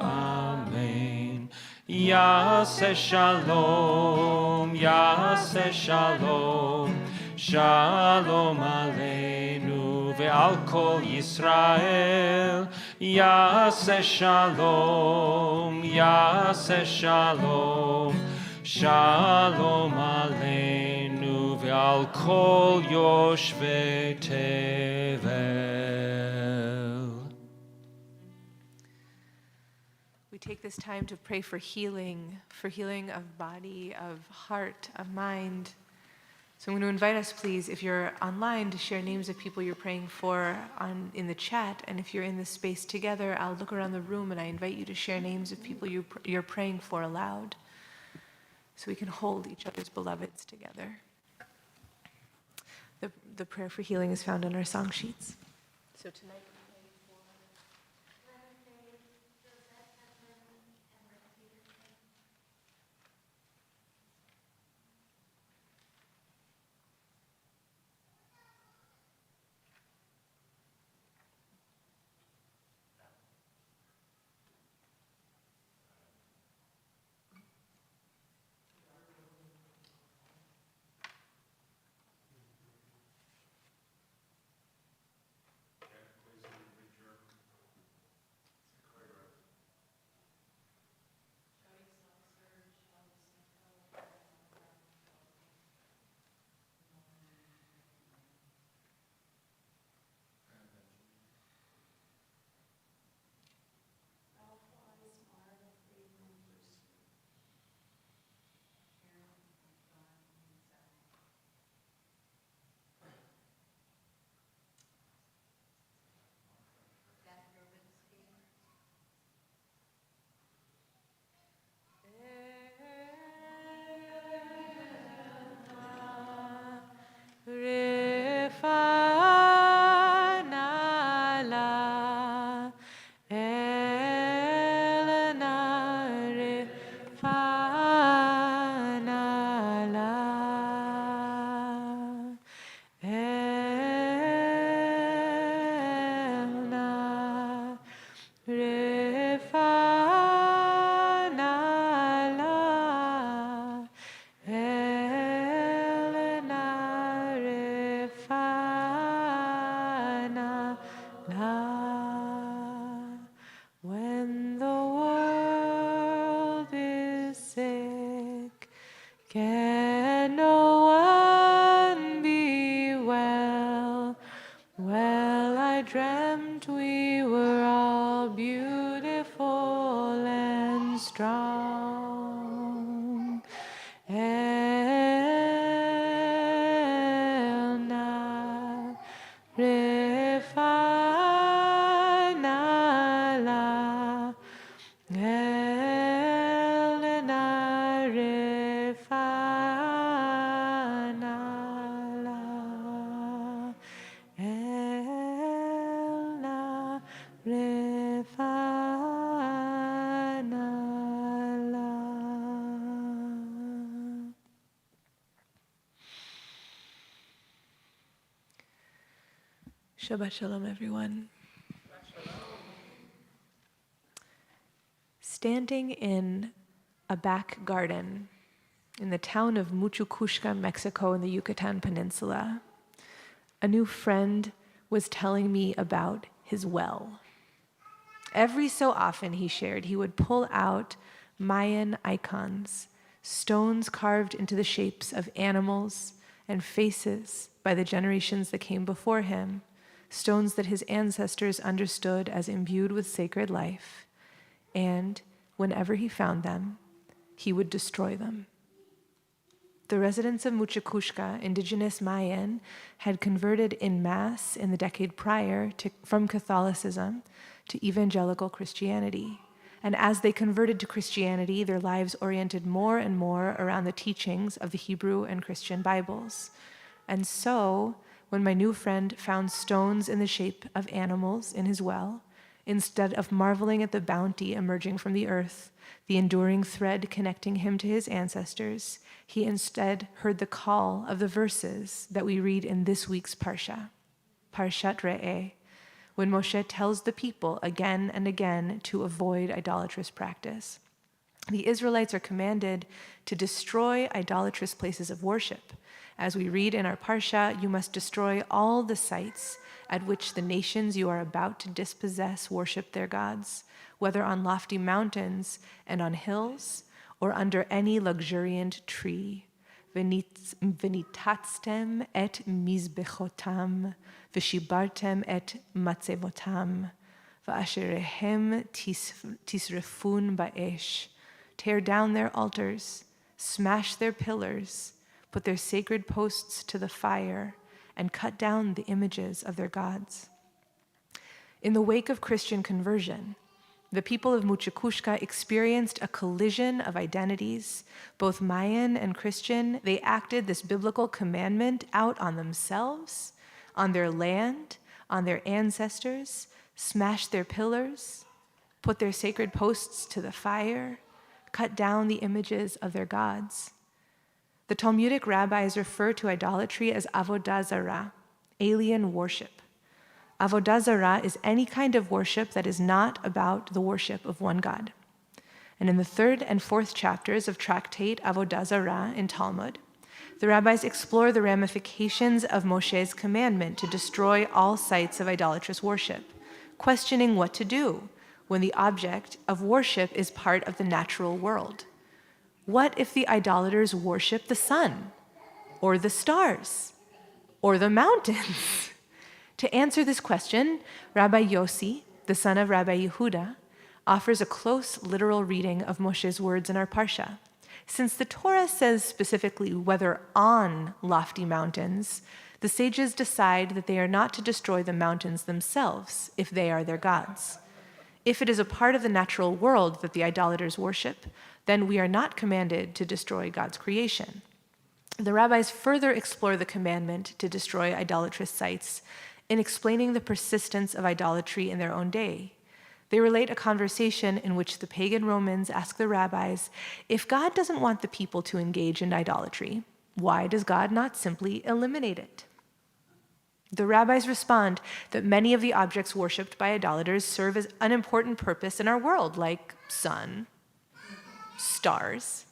אמן. יעשה שלום, יעשה שלום, שלום עלינו ועל כל ישראל. יעשה שלום, יעשה שלום, שלום עלינו ועל כל יושבי תבל. We take this time to pray for healing of body, of heart, of mind. So I'm going to invite us, please, if you're online, to share names of people you're praying for in the chat. And if you're in this space together, I'll look around the room and I invite you to share names of people you're praying for aloud, so we can hold each other's beloveds together. The prayer for healing is found on our song sheets. So tonight, when the world is sick, can no one be well? Well, I dreamt we were all beautiful and strong. Elna refana la, Elna refana la, Elna refana la. Shabbat shalom, everyone. Standing in a back garden in the town of Muchukushka, Mexico, in the Yucatan Peninsula, a new friend was telling me about his well. Every so often, he shared, he would pull out Mayan icons, stones carved into the shapes of animals and faces by the generations that came before him, stones that his ancestors understood as imbued with sacred life. And whenever he found them, he would destroy them. The residents of Muchakushka, indigenous Mayan, had converted en masse in the decade prior from Catholicism to evangelical Christianity. And as they converted to Christianity, their lives oriented more and more around the teachings of the Hebrew and Christian Bibles. And so, when my new friend found stones in the shape of animals in his well, instead of marveling at the bounty emerging from the earth, the enduring thread connecting him to his ancestors, he instead heard the call of the verses that we read in this week's Parsha, Parshat Re'eh, when Moshe tells the people again and again to avoid idolatrous practice. The Israelites are commanded to destroy idolatrous places of worship. As we read in our Parsha, you must destroy all the sites at which the nations you are about to dispossess worship their gods, whether on lofty mountains and on hills, or under any luxuriant tree. V'nitatztem et mizbechotam, v'shibartem et matzevotam, v'asherehem tisrefun ba'esh. Tear down their altars, smash their pillars, put their sacred posts to the fire, and cut down the images of their gods. In the wake of Christian conversion, the people of Muchakushka experienced a collision of identities. Both Mayan and Christian, they acted this biblical commandment out on themselves, on their land, on their ancestors, smashed their pillars, put their sacred posts to the fire, cut down the images of their gods. The Talmudic rabbis refer to idolatry as avodah zarah, alien worship. Avodah zarah is any kind of worship that is not about the worship of one God. And in the 3rd and 4th chapters of Tractate Avodah Zarah in Talmud, the rabbis explore the ramifications of Moshe's commandment to destroy all sites of idolatrous worship, questioning what to do when the object of worship is part of the natural world. What if the idolaters worship the sun, or the stars, or the mountains? To answer this question, Rabbi Yossi, the son of Rabbi Yehuda, offers a close literal reading of Moshe's words in our Parsha. Since the Torah says specifically whether on lofty mountains, the sages decide that they are not to destroy the mountains themselves if they are their gods. If it is a part of the natural world that the idolaters worship, then we are not commanded to destroy God's creation. The rabbis further explore the commandment to destroy idolatrous sites in explaining the persistence of idolatry in their own day. They relate a conversation in which the pagan Romans ask the rabbis, if God doesn't want the people to engage in idolatry, why does God not simply eliminate it? The rabbis respond that many of the objects worshipped by idolaters serve as an important purpose in our world, like sun, stars.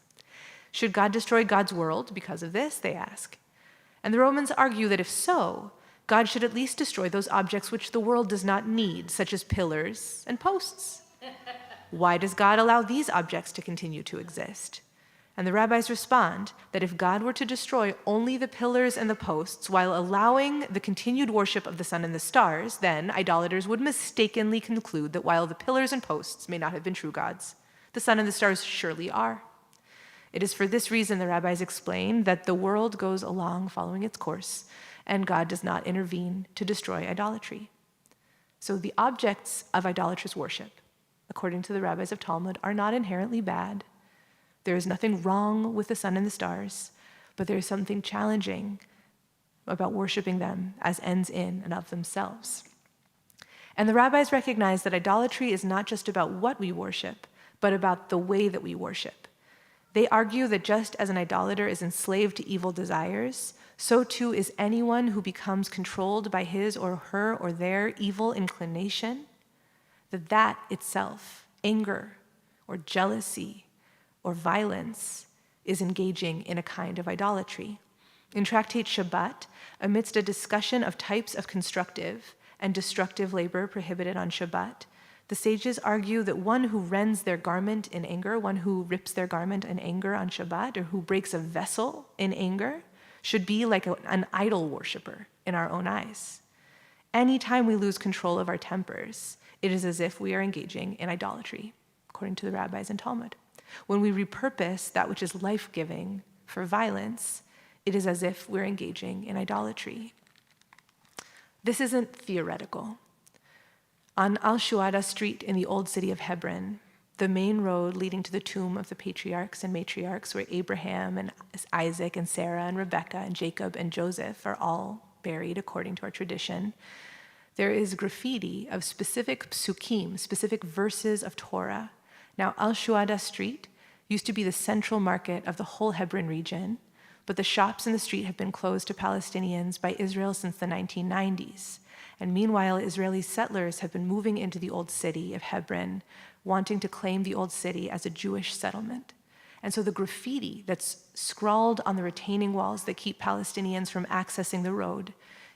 Should God destroy God's world because of this, they ask. And the Romans argue that if so, God should at least destroy those objects which the world does not need, such as pillars and posts. Why does God allow these objects to continue to exist? And the rabbis respond that if God were to destroy only the pillars and the posts while allowing the continued worship of the sun and the stars, then idolaters would mistakenly conclude that while the pillars and posts may not have been true gods, the sun and the stars surely are. It is for this reason, the rabbis explain, that the world goes along following its course, and God does not intervene to destroy idolatry. So the objects of idolatrous worship, according to the rabbis of Talmud, are not inherently bad. There is nothing wrong with the sun and the stars, but there is something challenging about worshiping them as ends in and of themselves. And the rabbis recognize that idolatry is not just about what we worship, but about the way that we worship. They argue that just as an idolater is enslaved to evil desires, so too is anyone who becomes controlled by his or her or their evil inclination, that itself, anger or jealousy or violence, is engaging in a kind of idolatry. In Tractate Shabbat, amidst a discussion of types of constructive and destructive labor prohibited on Shabbat, the sages argue that one who rends their garment in anger, one who rips their garment in anger on Shabbat, or who breaks a vessel in anger, should be like an idol worshiper in our own eyes. Anytime we lose control of our tempers, it is as if we are engaging in idolatry, according to the rabbis in Talmud. When we repurpose that which is life-giving for violence, it is as if we're engaging in idolatry. This isn't theoretical. On Al-Shuhada Street in the old city of Hebron, the main road leading to the tomb of the patriarchs and matriarchs where Abraham and Isaac and Sarah and Rebekah and Jacob and Joseph are all buried according to our tradition, there is graffiti of specific psukim, specific verses of Torah. Now, Al-Shuhada Street used to be the central market of the whole Hebron region, but the shops in the street have been closed to Palestinians by Israel since the 1990s. And meanwhile, Israeli settlers have been moving into the old city of Hebron, wanting to claim the old city as a Jewish settlement. And so the graffiti that's scrawled on the retaining walls that keep Palestinians from accessing the road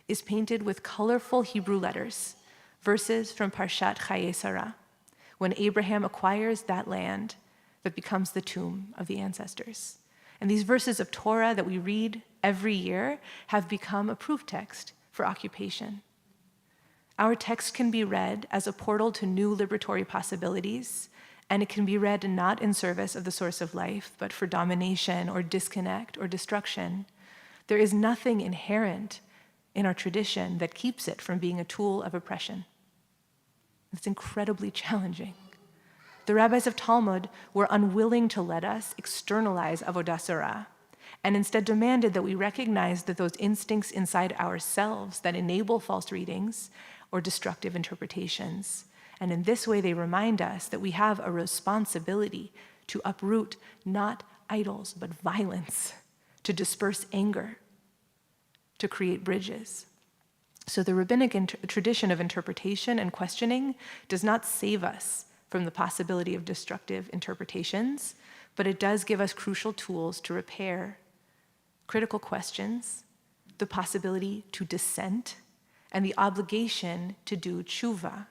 is painted with colorful Hebrew letters, verses from Parshat Chayei Sarah, when Abraham acquires that land that becomes the tomb of the ancestors. And these verses of Torah that we read every year have become a proof text for occupation. Our text can be read as a portal to new liberatory possibilities, and it can be read not in service of the source of life, but for domination or disconnect or destruction. There is nothing inherent in our tradition that keeps it from being a tool of oppression. It's incredibly challenging. The rabbis of Talmud were unwilling to let us externalize avodah zarah, and instead demanded that we recognize that those instincts inside ourselves that enable false readings or destructive interpretations. And in this way, they remind us that we have a responsibility to uproot not idols, but violence, to disperse anger, to create bridges. So the rabbinic tradition of interpretation and questioning does not save us from the possibility of destructive interpretations, but it does give us crucial tools to repair critical questions, the possibility to dissent, and the obligation to do tshuva.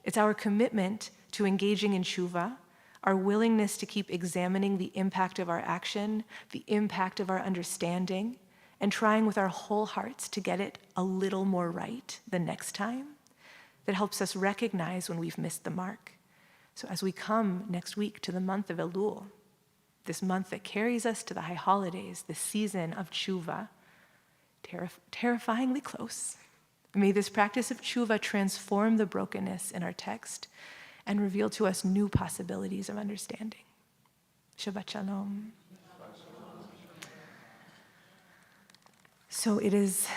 It's our commitment to engaging in tshuva, our willingness to keep examining the impact of our action, the impact of our understanding, and trying with our whole hearts to get it a little more right the next time, that helps us recognize when we've missed the mark. So as we come next week to the month of Elul, this month that carries us to the high holidays, the season of tshuva, terrifyingly close, may this practice of tshuva transform the brokenness in our text and reveal to us new possibilities of understanding. Shabbat shalom. So it is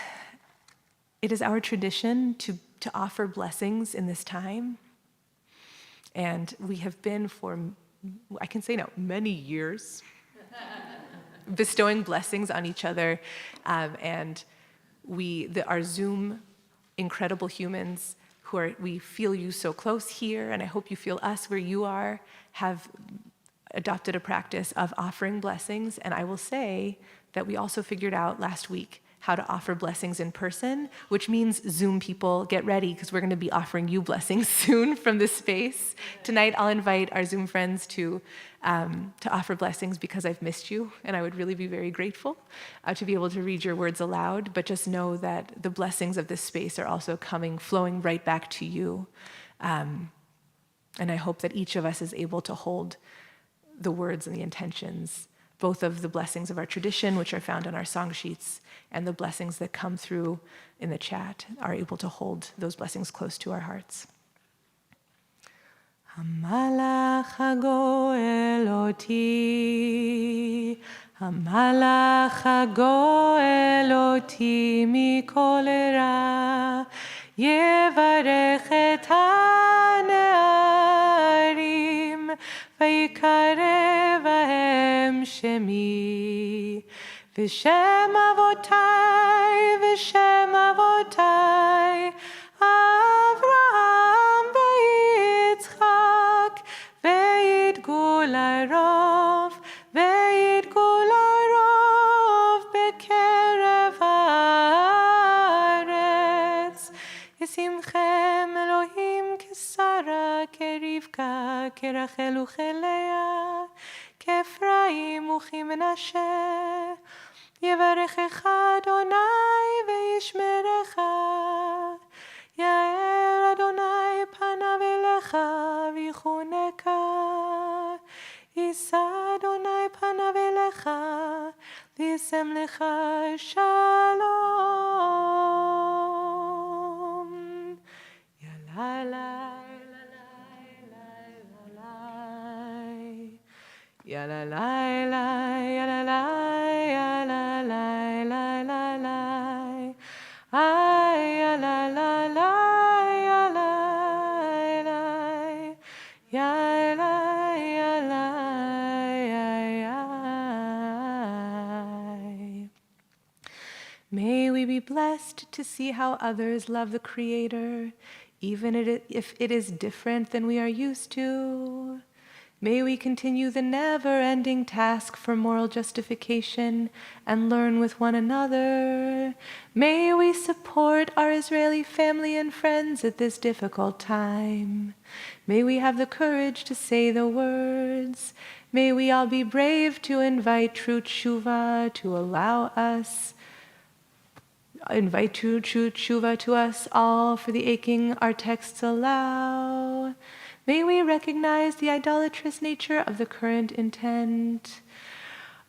our tradition to offer blessings in this time. And we have been for, I can say now, many years, bestowing blessings on each other. And our Zoom incredible humans we feel you so close here, and I hope you feel us where you are, have adopted a practice of offering blessings. And I will say that we also figured out last week how to offer blessings in person, which means Zoom people, get ready, because we're going to be offering you blessings soon from this space. Tonight, I'll invite our Zoom friends to offer blessings because I've missed you, and I would really be very grateful to be able to read your words aloud, but just know that the blessings of this space are also flowing right back to you. And I hope that each of us is able to hold the words and the intentions, both of the blessings of our tradition, which are found on our song sheets, and the blessings that come through in the chat, are able to hold those blessings close to our hearts. Hamalach hagoel oti, hamalach hagoel oti mikol ra, yevarech et hane'arim, vayikarev bahem shemi. V'shem avotai, Avraham v'Yitzchak, v'yidgul harov b'kerev haaretz. Yisimchem Elohim k'Sara, k'Rivka, k'Rachel u'Chelea, k'Efraim u'Chimnashe. יברכך אדוני וישמרך, יאר אדוני פניו אליך ויחונקה, יישא ya la la la, ya la la, ya la la la la la. Ay, ya la la la, ya la la, ya la ya la ya ya. May we be blessed to see how others love the Creator, even if it is different than we are used to. May we continue the never-ending task for moral justification and learn with one another. May we support our Israeli family and friends at this difficult time. May we have the courage to say the words. May we all be brave to invite true tshuva to invite true tshuva to us all for the aching our texts allow. May we recognize the idolatrous nature of the current intent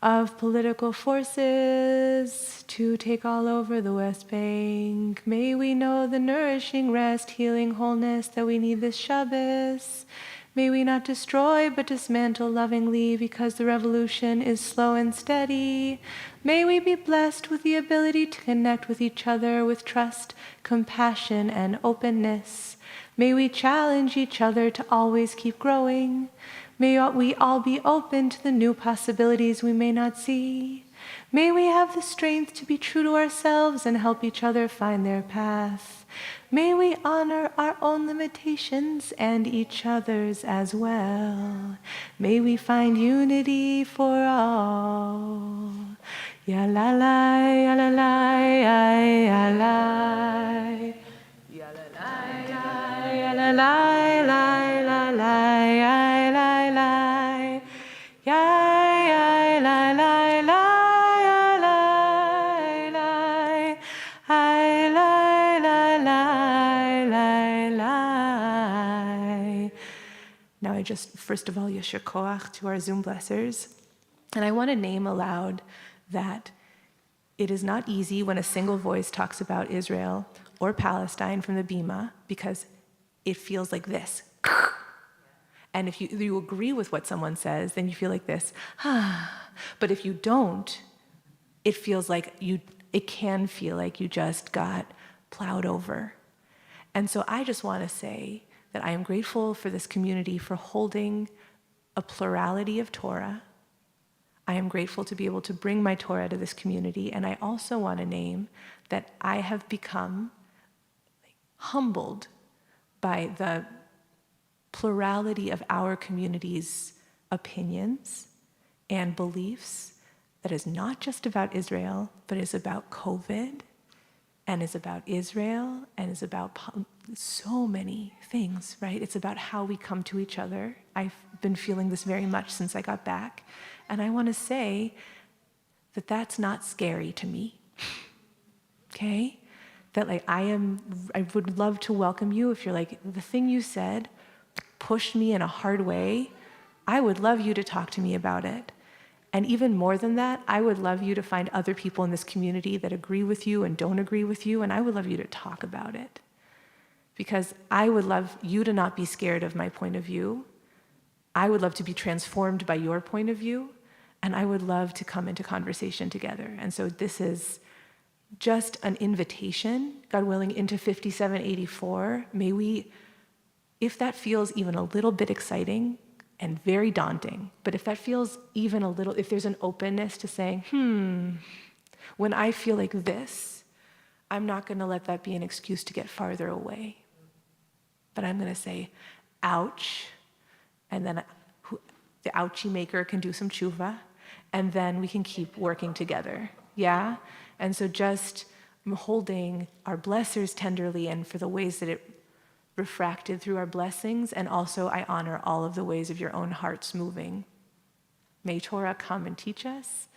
of political forces to take all over the West Bank. May we know the nourishing rest, healing wholeness that we need this Shabbos. May we not destroy but dismantle lovingly because the revolution is slow and steady. May we be blessed with the ability to connect with each other with trust, compassion, and openness. May we challenge each other to always keep growing. May we all be open to the new possibilities we may not see. May we have the strength to be true to ourselves and help each other find their path. May we honor our own limitations and each other's as well. May we find unity for all. Ya la la, ya la la, ya la. Ya la la, ya la la, la la, ya la la. Ya la la, ya la la. I la. Now I just, first of all, yasher koach to our Zoom blessers. And I want to name aloud that it is not easy when a single voice talks about Israel or Palestine from the Bima, because it feels like this. And if you agree with what someone says, then you feel like this. But if you don't, it feels like it can feel like you just got plowed over. And so I just want to say that I am grateful for this community for holding a plurality of Torah. I am grateful to be able to bring my Torah to this community. And I also want to name that I have become humbled by the plurality of our community's opinions and beliefs that is not just about Israel, but is about COVID, and is about Israel, and is about so many things, right? It's about how we come to each other. I've been feeling this very much since I got back. And I want to say that that's not scary to me, okay? That I would love to welcome you if you're like, the thing you said pushed me in a hard way. I would love you to talk to me about it. And even more than that, I would love you to find other people in this community that agree with you and don't agree with you, and I would love you to talk about it. Because I would love you to not be scared of my point of view. I would love to be transformed by your point of view, and I would love to come into conversation together. And so this is just an invitation, God willing, into 5784. May we, if that feels even a little bit exciting and very daunting, but if that feels even a little, if there's an openness to saying, when I feel like this, I'm not going to let that be an excuse to get farther away. But I'm going to say, ouch, and then the ouchie maker can do some tshuva, and then we can keep working together, yeah? And so just holding our blessers tenderly and for the ways that it refracted through our blessings, and also I honor all of the ways of your own hearts moving. May Torah come and teach us,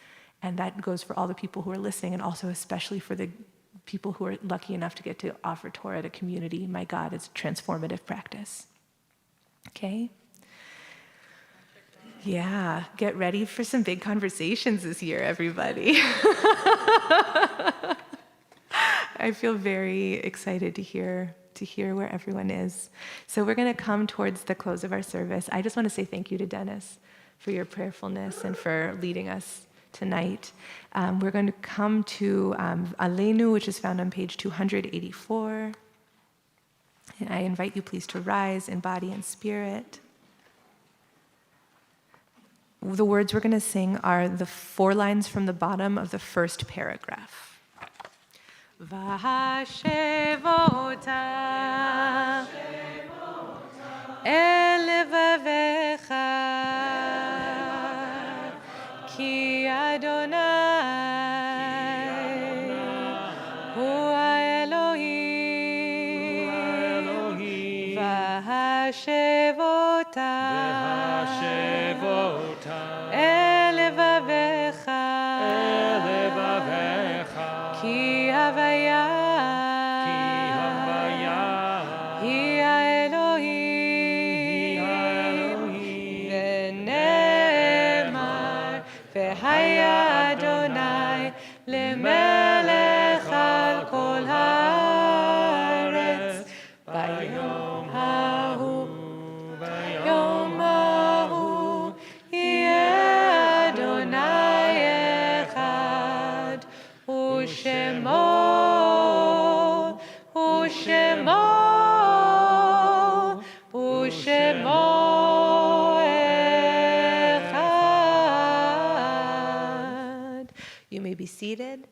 and that goes for all the people who are listening, and also especially for the people who are lucky enough to get to offer Torah to community. My God, it's a transformative practice. Okay? Yeah, get ready for some big conversations this year, everybody. I feel very excited to hear where everyone is. So we're going to come towards the close of our service. I just want to say thank you to Dennis for your prayerfulness and for leading us tonight. We're going to come to Aleinu, which is found on page 284. And I invite you please to rise in body and spirit. The words we're going to sing are the 4 lines from the bottom of the first paragraph. Vahashevota el levavecha ki Adonai hu Elohim vahashevota el levavecha ki havaya hi Elohim v'ne'emar v'haya Adonai lemelech al kol haaretz bayom hahu yom hahu yeh Adonai echad u'shemo echad. You may be seated.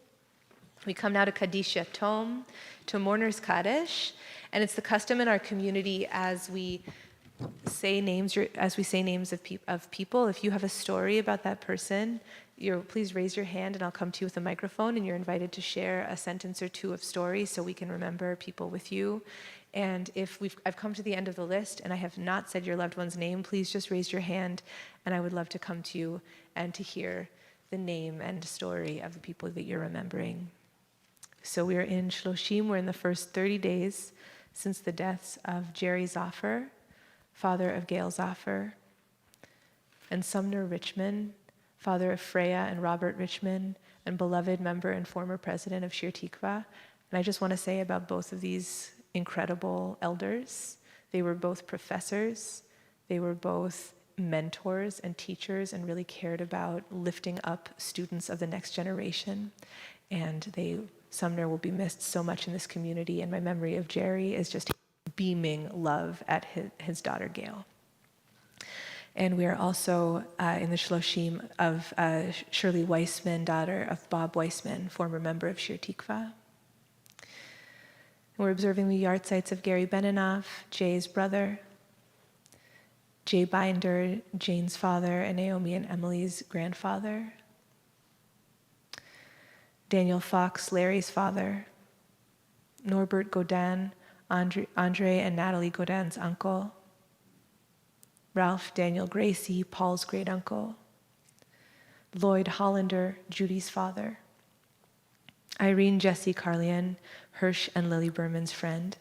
We come now to Kaddish Yatom, to Mourner's Kaddish, and it's the custom in our community as we say names of people. If you have a story about that person, please raise your hand and I'll come to you with a microphone, and you're invited to share a sentence or two of stories so we can remember people with you. And if I've come to the end of the list and I have not said your loved one's name, please just raise your hand and I would love to come to you and to hear the name and story of the people that you're remembering. So we are in Shloshim. We're in the first 30 days since the deaths of Jerry Zoffer, father of Gail Zoffer, and Sumner Richmond, father of Freya and Robert Richmond, and beloved member and former president of Shir Tikva. And I just want to say about both of these incredible elders, they were both professors, they were both mentors and teachers and really cared about lifting up students of the next generation. And Sumner will be missed so much in this community, and my memory of Jerry is just beaming love at his daughter Gail. And we are also in the Shloshim of Shirley Weissman, daughter of Bob Weissman, former member of Shir Tikva. And we're observing the yard sites of Gary Beninoff, Jay's brother, Jay Binder, Jane's father, and Naomi and Emily's grandfather. Daniel Fox, Larry's father. Norbert Godin, Andre and Natalie Godin's uncle. Ralph Daniel Gracie, Paul's great uncle. Lloyd Hollander, Judy's father. Irene Jesse Carlian, Hirsch and Lily Berman's friend.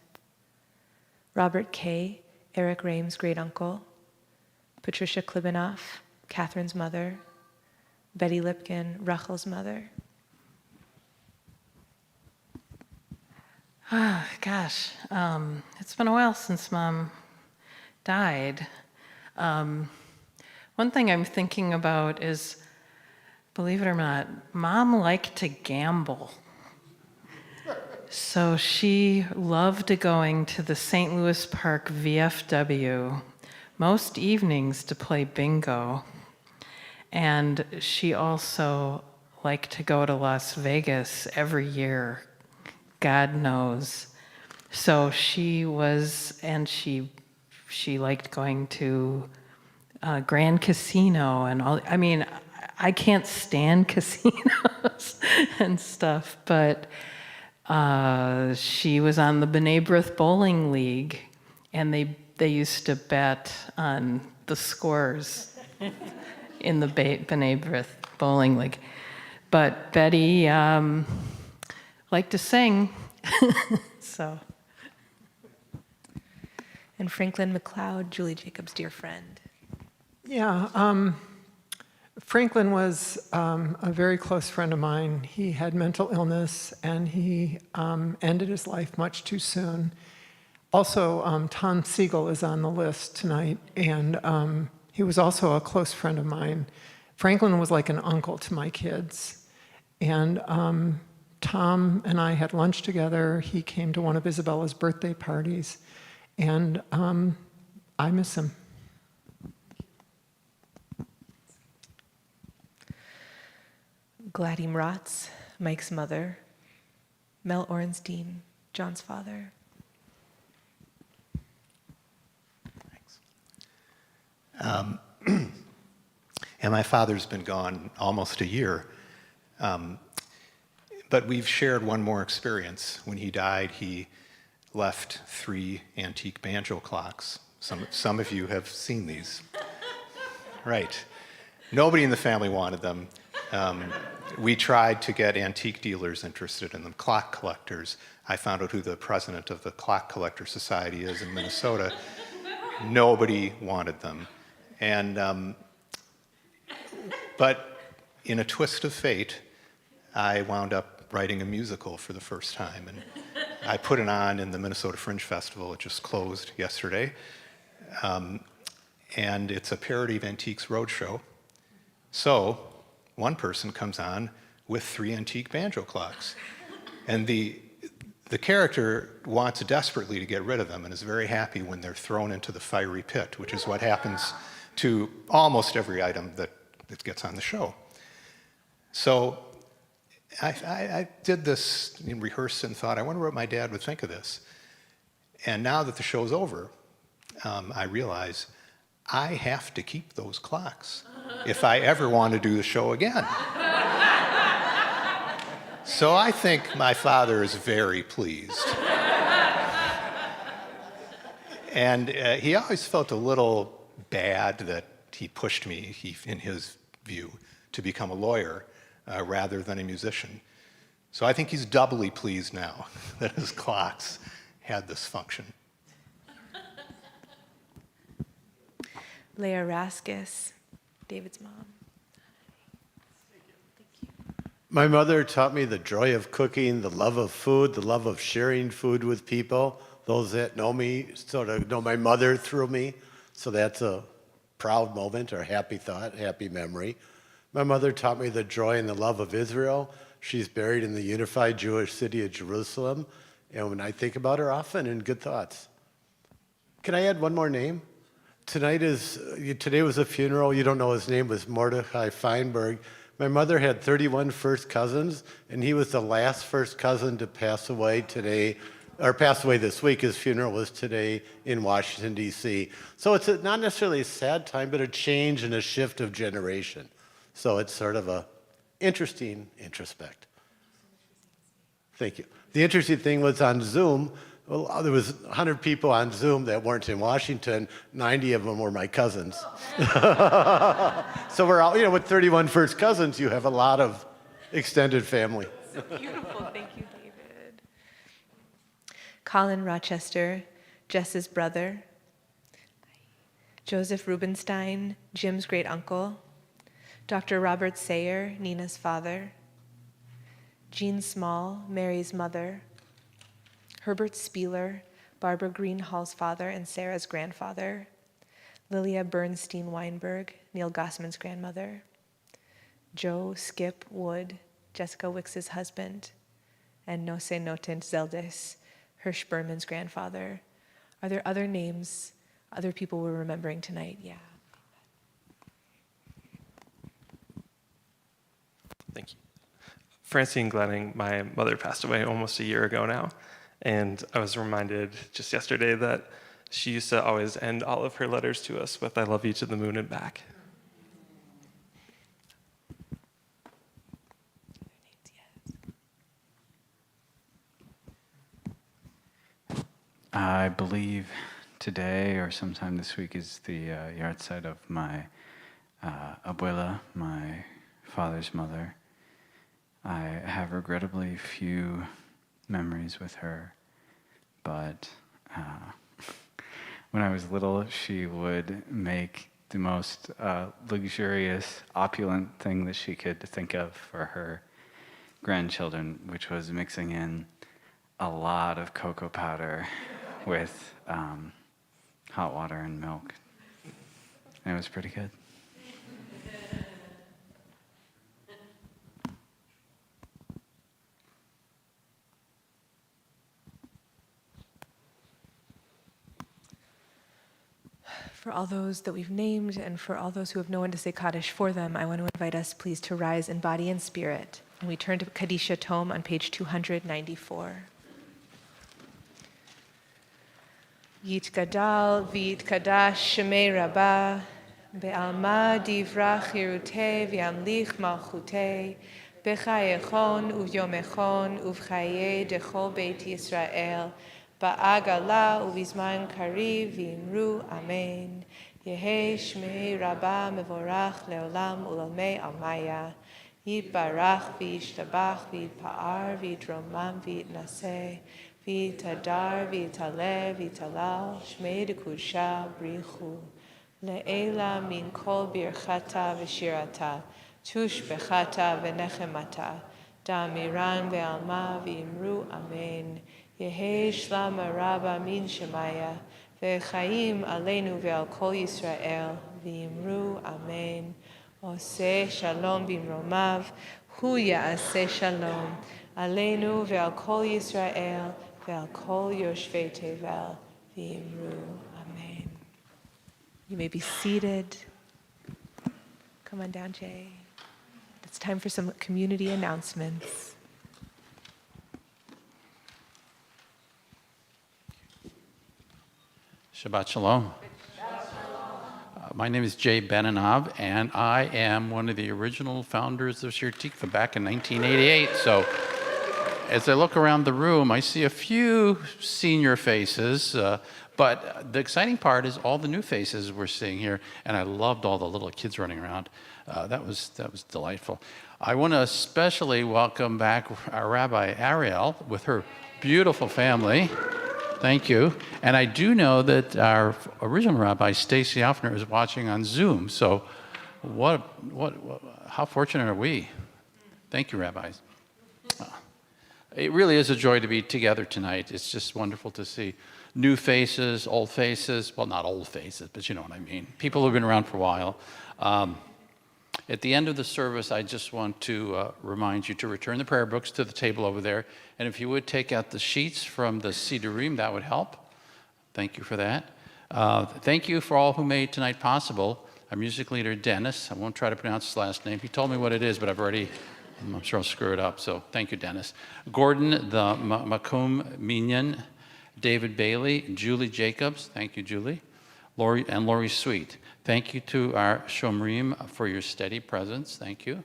Robert Kay, Eric Rame's great uncle. Patricia Klibanoff, Catherine's mother. Betty Lipkin, Rachel's mother. Gosh, it's been a while since Mom died. One thing I'm thinking about is, believe it or not, Mom liked to gamble. So she loved going to the St. Louis Park VFW most evenings to play bingo. And she also liked to go to Las Vegas every year, God knows. So she liked going to Grand Casino and all. I mean, I can't stand casinos and stuff, but she was on the B'nai B'rith Bowling League, and they used to bet on the scores in the B'nai B'rith Bowling League. But Betty liked to sing, so. And Franklin McLeod, Julie Jacobs' dear friend. Yeah, Franklin was a very close friend of mine. He had mental illness, and he ended his life much too soon. Also, Tom Siegel is on the list tonight, and He was also a close friend of mine. Franklin was like an uncle to my kids. And Tom and I had lunch together. He came to one of Isabella's birthday parties. And I miss him. Gladys Mratz, Mike's mother. Mel Orenstein, John's father. And my father's been gone almost a year. But we've shared one more experience. When he died, he left 3 antique banjo clocks. Some of you have seen these. Right. Nobody in the family wanted them. We tried to get antique dealers interested in them, clock collectors. I found out who the president of the Clock Collector Society is in Minnesota. Nobody wanted them. And, but in a twist of fate, I wound up writing a musical for the first time. And I put it on in the Minnesota Fringe Festival. It just closed yesterday. And it's a parody of Antiques Roadshow. So one person comes on with 3 antique banjo clocks. And the character wants desperately to get rid of them and is very happy when they're thrown into the fiery pit, which is what happens to almost every item that gets on the show. So I did this and rehearsed and thought, I wonder what my dad would think of this. And now that the show's over, I realize I have to keep those clocks if I ever want to do the show again. So I think my father is very pleased. And he always felt a little bad that he pushed me, in his view, to become a lawyer rather than a musician. So I think he's doubly pleased now that his clocks had this function. Leah Raskus, David's mom. My mother taught me the joy of cooking, the love of food, the love of sharing food with people. Those that know me sort of know my mother through me, so that's a proud moment or happy thought, happy memory. My mother taught me the joy and the love of Israel. She's buried in the unified Jewish city of Jerusalem, and when I think about her often, in good thoughts. Can I add one more name? Today was a funeral. You don't know his name, was Mordechai Feinberg. My mother had 31 first cousins, and he was the last first cousin to pass away today, or pass away this week. His funeral was today in Washington, D.C. So it's not necessarily a sad time, but a change and a shift of generation. So it's sort of a interesting introspect. Thank you. The interesting thing was on Zoom, well, there was 100 people on Zoom that weren't in Washington. 90 of them were my cousins. So we're all, with 31 first cousins, you have a lot of extended family. So beautiful. Thank you, David. Colin Rochester, Jess's brother. Joseph Rubenstein, Jim's great uncle. Dr. Robert Sayer, Nina's father. Jean Small, Mary's mother. Herbert Spieler, Barbara Greenhall's father and Sarah's grandfather. Lilia Bernstein Weinberg, Neil Gossman's grandmother. Joe Skip Wood, Jessica Wicks's husband. And Nose Notent Zeldes, Hirsch Berman's grandfather. Are there other names, other people we're remembering tonight? Yeah. Thank you. Francine Glenning, my mother passed away almost a year ago now. And I was reminded just yesterday that she used to always end all of her letters to us with, "I love you to the moon and back." I believe today or sometime this week is the yard site of my abuela, my father's mother. I have regrettably few memories with her, but when I was little, she would make the most luxurious, opulent thing that she could think of for her grandchildren, which was mixing in a lot of cocoa powder with hot water and milk. It was pretty good. For all those that we've named and for all those who have no one to say Kaddish for them, I want to invite us, please, to rise in body and spirit. And we turn to Kadisha Tome on page 294. Yit Gadal v'yit Kadash Shemei Rabbah Be'alma Divrach Chirutei V'yamlich Malchutei B'chayechon Uvyomechon Uvchaye Dechol Beit Yisrael Ba'agala Uvizman Kariv V'imru Amen Yehe Shmei Rabbah Mevorach Leolam Ulamei Almaya Yitbarach V'yishtabach V'yitpa'ar V'yitromam V'yitnaseh V'yitadar V'yitaleh V'yitalal Shmei Dekusha Brichu Le'ela Min Kol Birchata V'shirata Tush Bechata V'nechemata Da'amiran Ve'alma V'imru Amen Yehe Shlama Rabba Min Shemaya Ve'chaim Aleinu Ve'al Kol Yisrael V'imru Amen Oseh Shalom Bimromav Hu Ya'aseh Shalom Aleinu Ve'al Kol Yisrael Ve'al Kol Yoshvei Tevel V'imru Amen. You may be seated. Come on down, Jay. It's time for some community announcements. Shabbat Shalom. My name is Jay Beninav, and I am one of the original founders of Shir Tikva back in 1988. So as I look around the room, I see a few senior faces, but the exciting part is all the new faces we're seeing here, and I loved all the little kids running around. That was delightful. I want to especially welcome back our Rabbi Ariel with her beautiful family. Thank you. And I do know that our original rabbi, Stacy Offner, is watching on Zoom. So how fortunate are we? Thank you, rabbis. It really is a joy to be together tonight. It's just wonderful to see new faces, old faces. Well, not old faces, but you know what I mean. People who've been around for a while. At the end of the service, I just want to remind you to return the prayer books to the table over there. And if you would take out the sheets from the Sidurim, that would help. Thank you for that. Thank you for all who made tonight possible. Our music leader, Dennis. I won't try to pronounce his last name. He told me what it is, but I'm sure I'll screw it up. So thank you, Dennis. Gordon, the Makum Minyan, David Bailey, Julie Jacobs. Thank you, Julie. Lori Sweet. Thank you to our Shomrim for your steady presence. Thank you.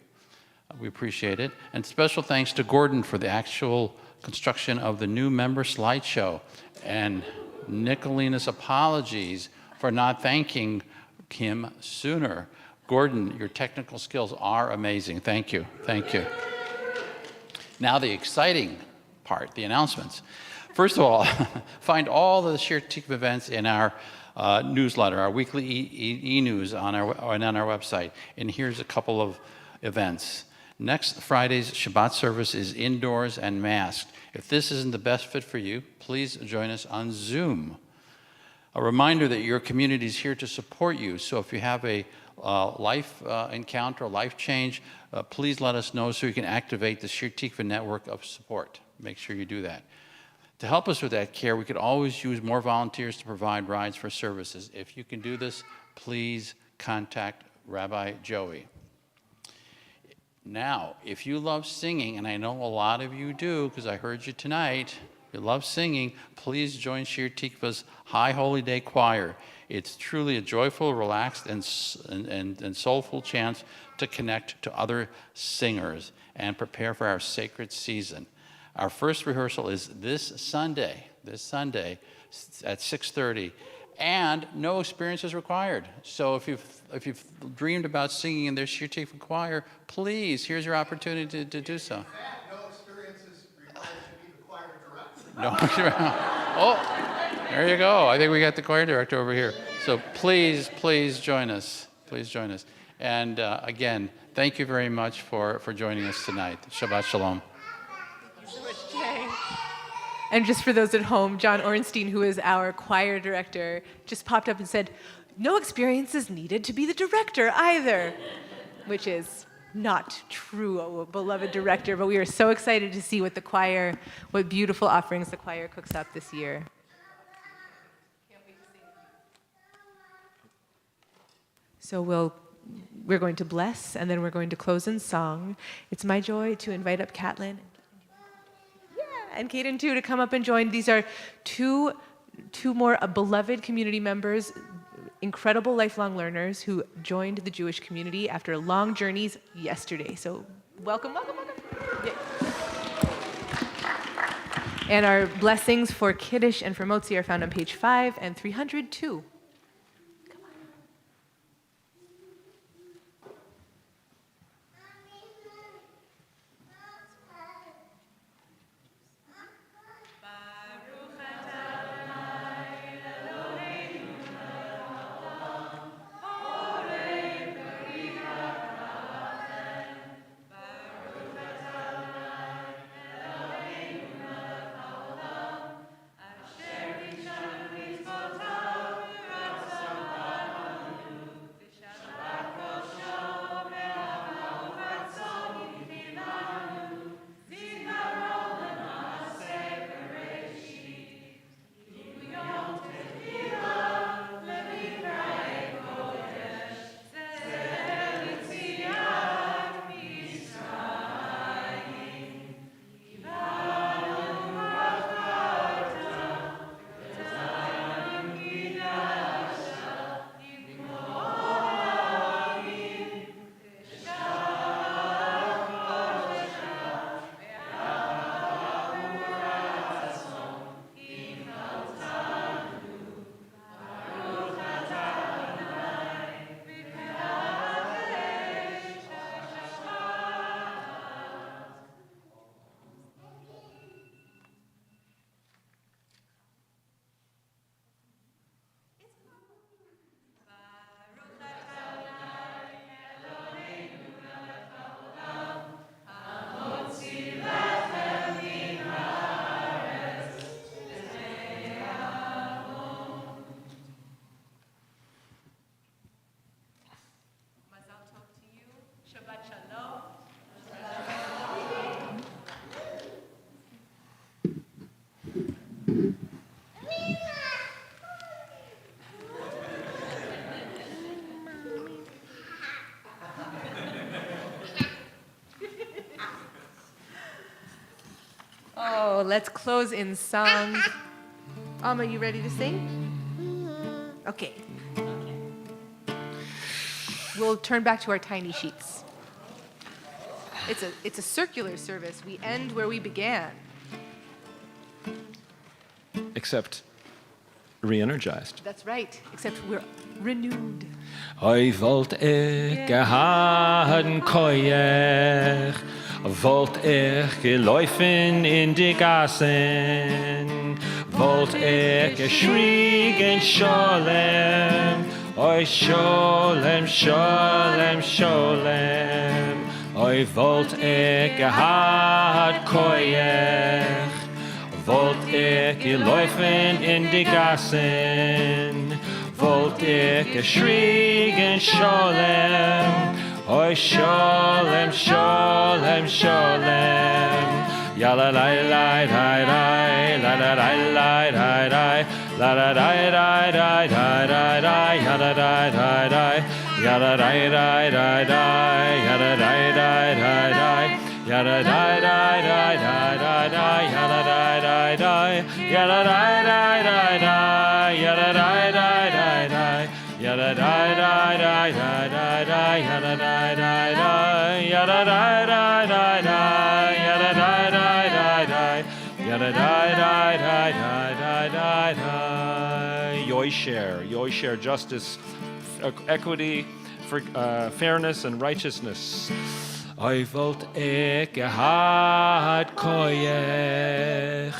We appreciate it. And special thanks to Gordon for the actual construction of the new member slideshow. And Nicolina's apologies for not thanking him sooner. Gordon, your technical skills are amazing. Thank you. Thank you. Now the exciting part, the announcements. First of all, find all the Shir Tikva events in our newsletter, our weekly e-news on our website. And here's a couple of events. Next Friday's Shabbat service is indoors and masked. If this isn't the best fit for you, please join us on Zoom. A reminder that your community is here to support you. So if you have a life encounter, life change, please let us know so you can activate the Shir Tikva network of support. Make sure you do that. To help us with that care, we could always use more volunteers to provide rides for services. If you can do this, please contact Rabbi Joey. Now, if you love singing, and I know a lot of you do because I heard you tonight, you love singing, please join Shir Tikva's High Holy Day Choir. It's truly a joyful, relaxed, and soulful chance to connect to other singers and prepare for our sacred season. Our first rehearsal is this Sunday at 6:30, and no experience is required. So if you've dreamed about singing in their Shir Tikva choir, please, here's your opportunity to do so. In fact, no experience is required to be the choir director. No, oh, there you go. I think we got the choir director over here. So please join us. Please join us. And again, thank you very much for joining us tonight. Shabbat Shalom. And just for those at home, John Ornstein, who is our choir director, just popped up and said, no experience is needed to be the director either, which is not true, oh, beloved director, but we are so excited to see what what beautiful offerings the choir cooks up this year. So we're going to bless, and then we're going to close in song. It's my joy to invite up Catlin and Kaden too to come up and join. These are two more beloved community members, incredible lifelong learners who joined the Jewish community after long journeys yesterday. So welcome. Yeah. And our blessings for Kiddush and for Motzi are found on page 5 and 302. Shabbat shalom. Oh, let's close in song. Alma, you ready to sing? Okay. We'll turn back to our tiny sheets. It's a circular service. We end where we began. Except re-energized. That's right, except we're renewed. Oi wollt ich gehaden koech, wollt ich geläufen in die Gassen, wollt ich geschrien Scholem, oi Scholem, Scholem, Scholem, oi wollt ich gehad koech, wollt ich geläufen in die Gassen, wollt ich geschrien Scholem, oi Scholem, Scholem, Scholem. Ya la la la la la la la la la la la la la la la la la la la ya la la la la ya la la la la la ya la la la la la ya la la la la la la la ya la la la la ya la la la la la ya la la la la la ya la la la la la la la ya la la la la ya la la la la la ya la la Yoisher, justice, equity, fairness, and righteousness. I wollt ich gehad koech,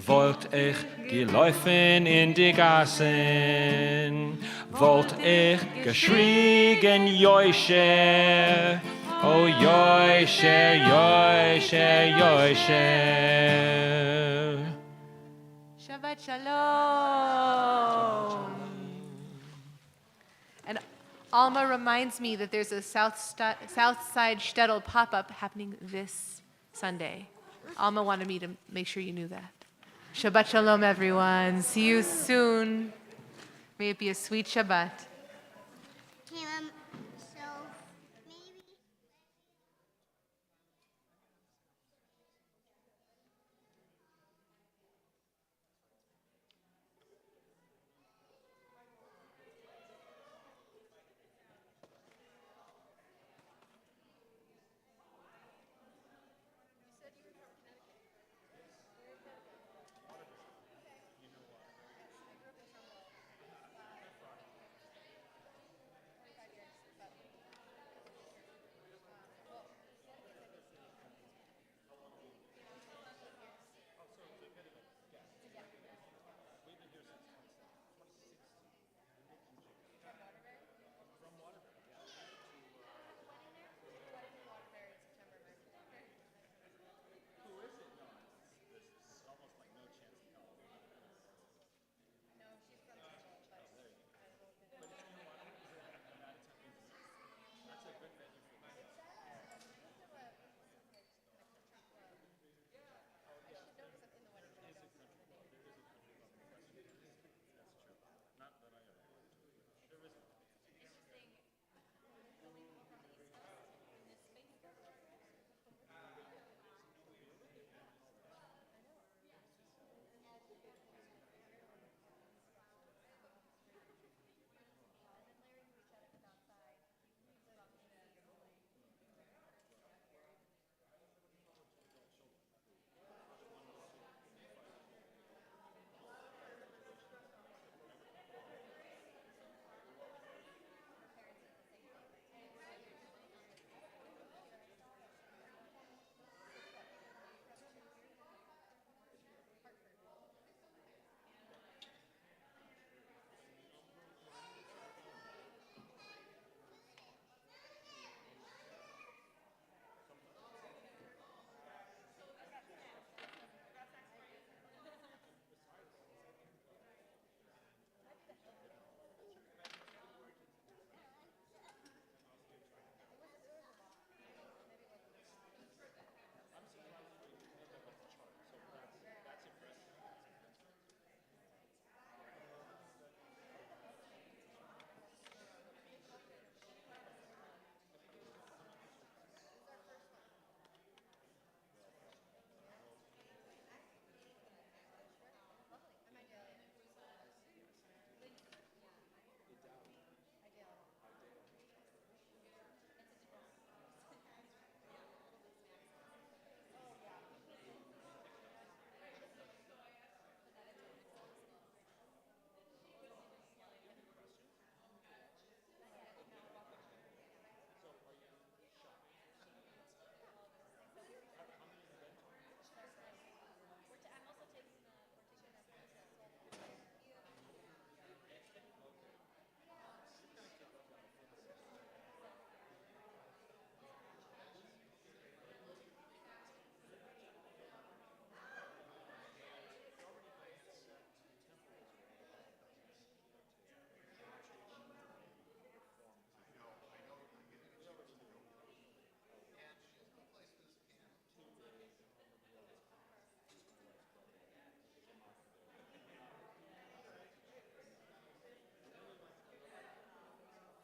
wollt ich geläufen in die Gassen, wollt ich geschrien Yoisher, oh Yoisher, Yoisher, Yoisher. Shabbat shalom. Alma reminds me that there's a Southside Shtetl pop-up happening this Sunday. Alma wanted me to make sure you knew that. Shabbat shalom, everyone. See you soon. May it be a sweet Shabbat.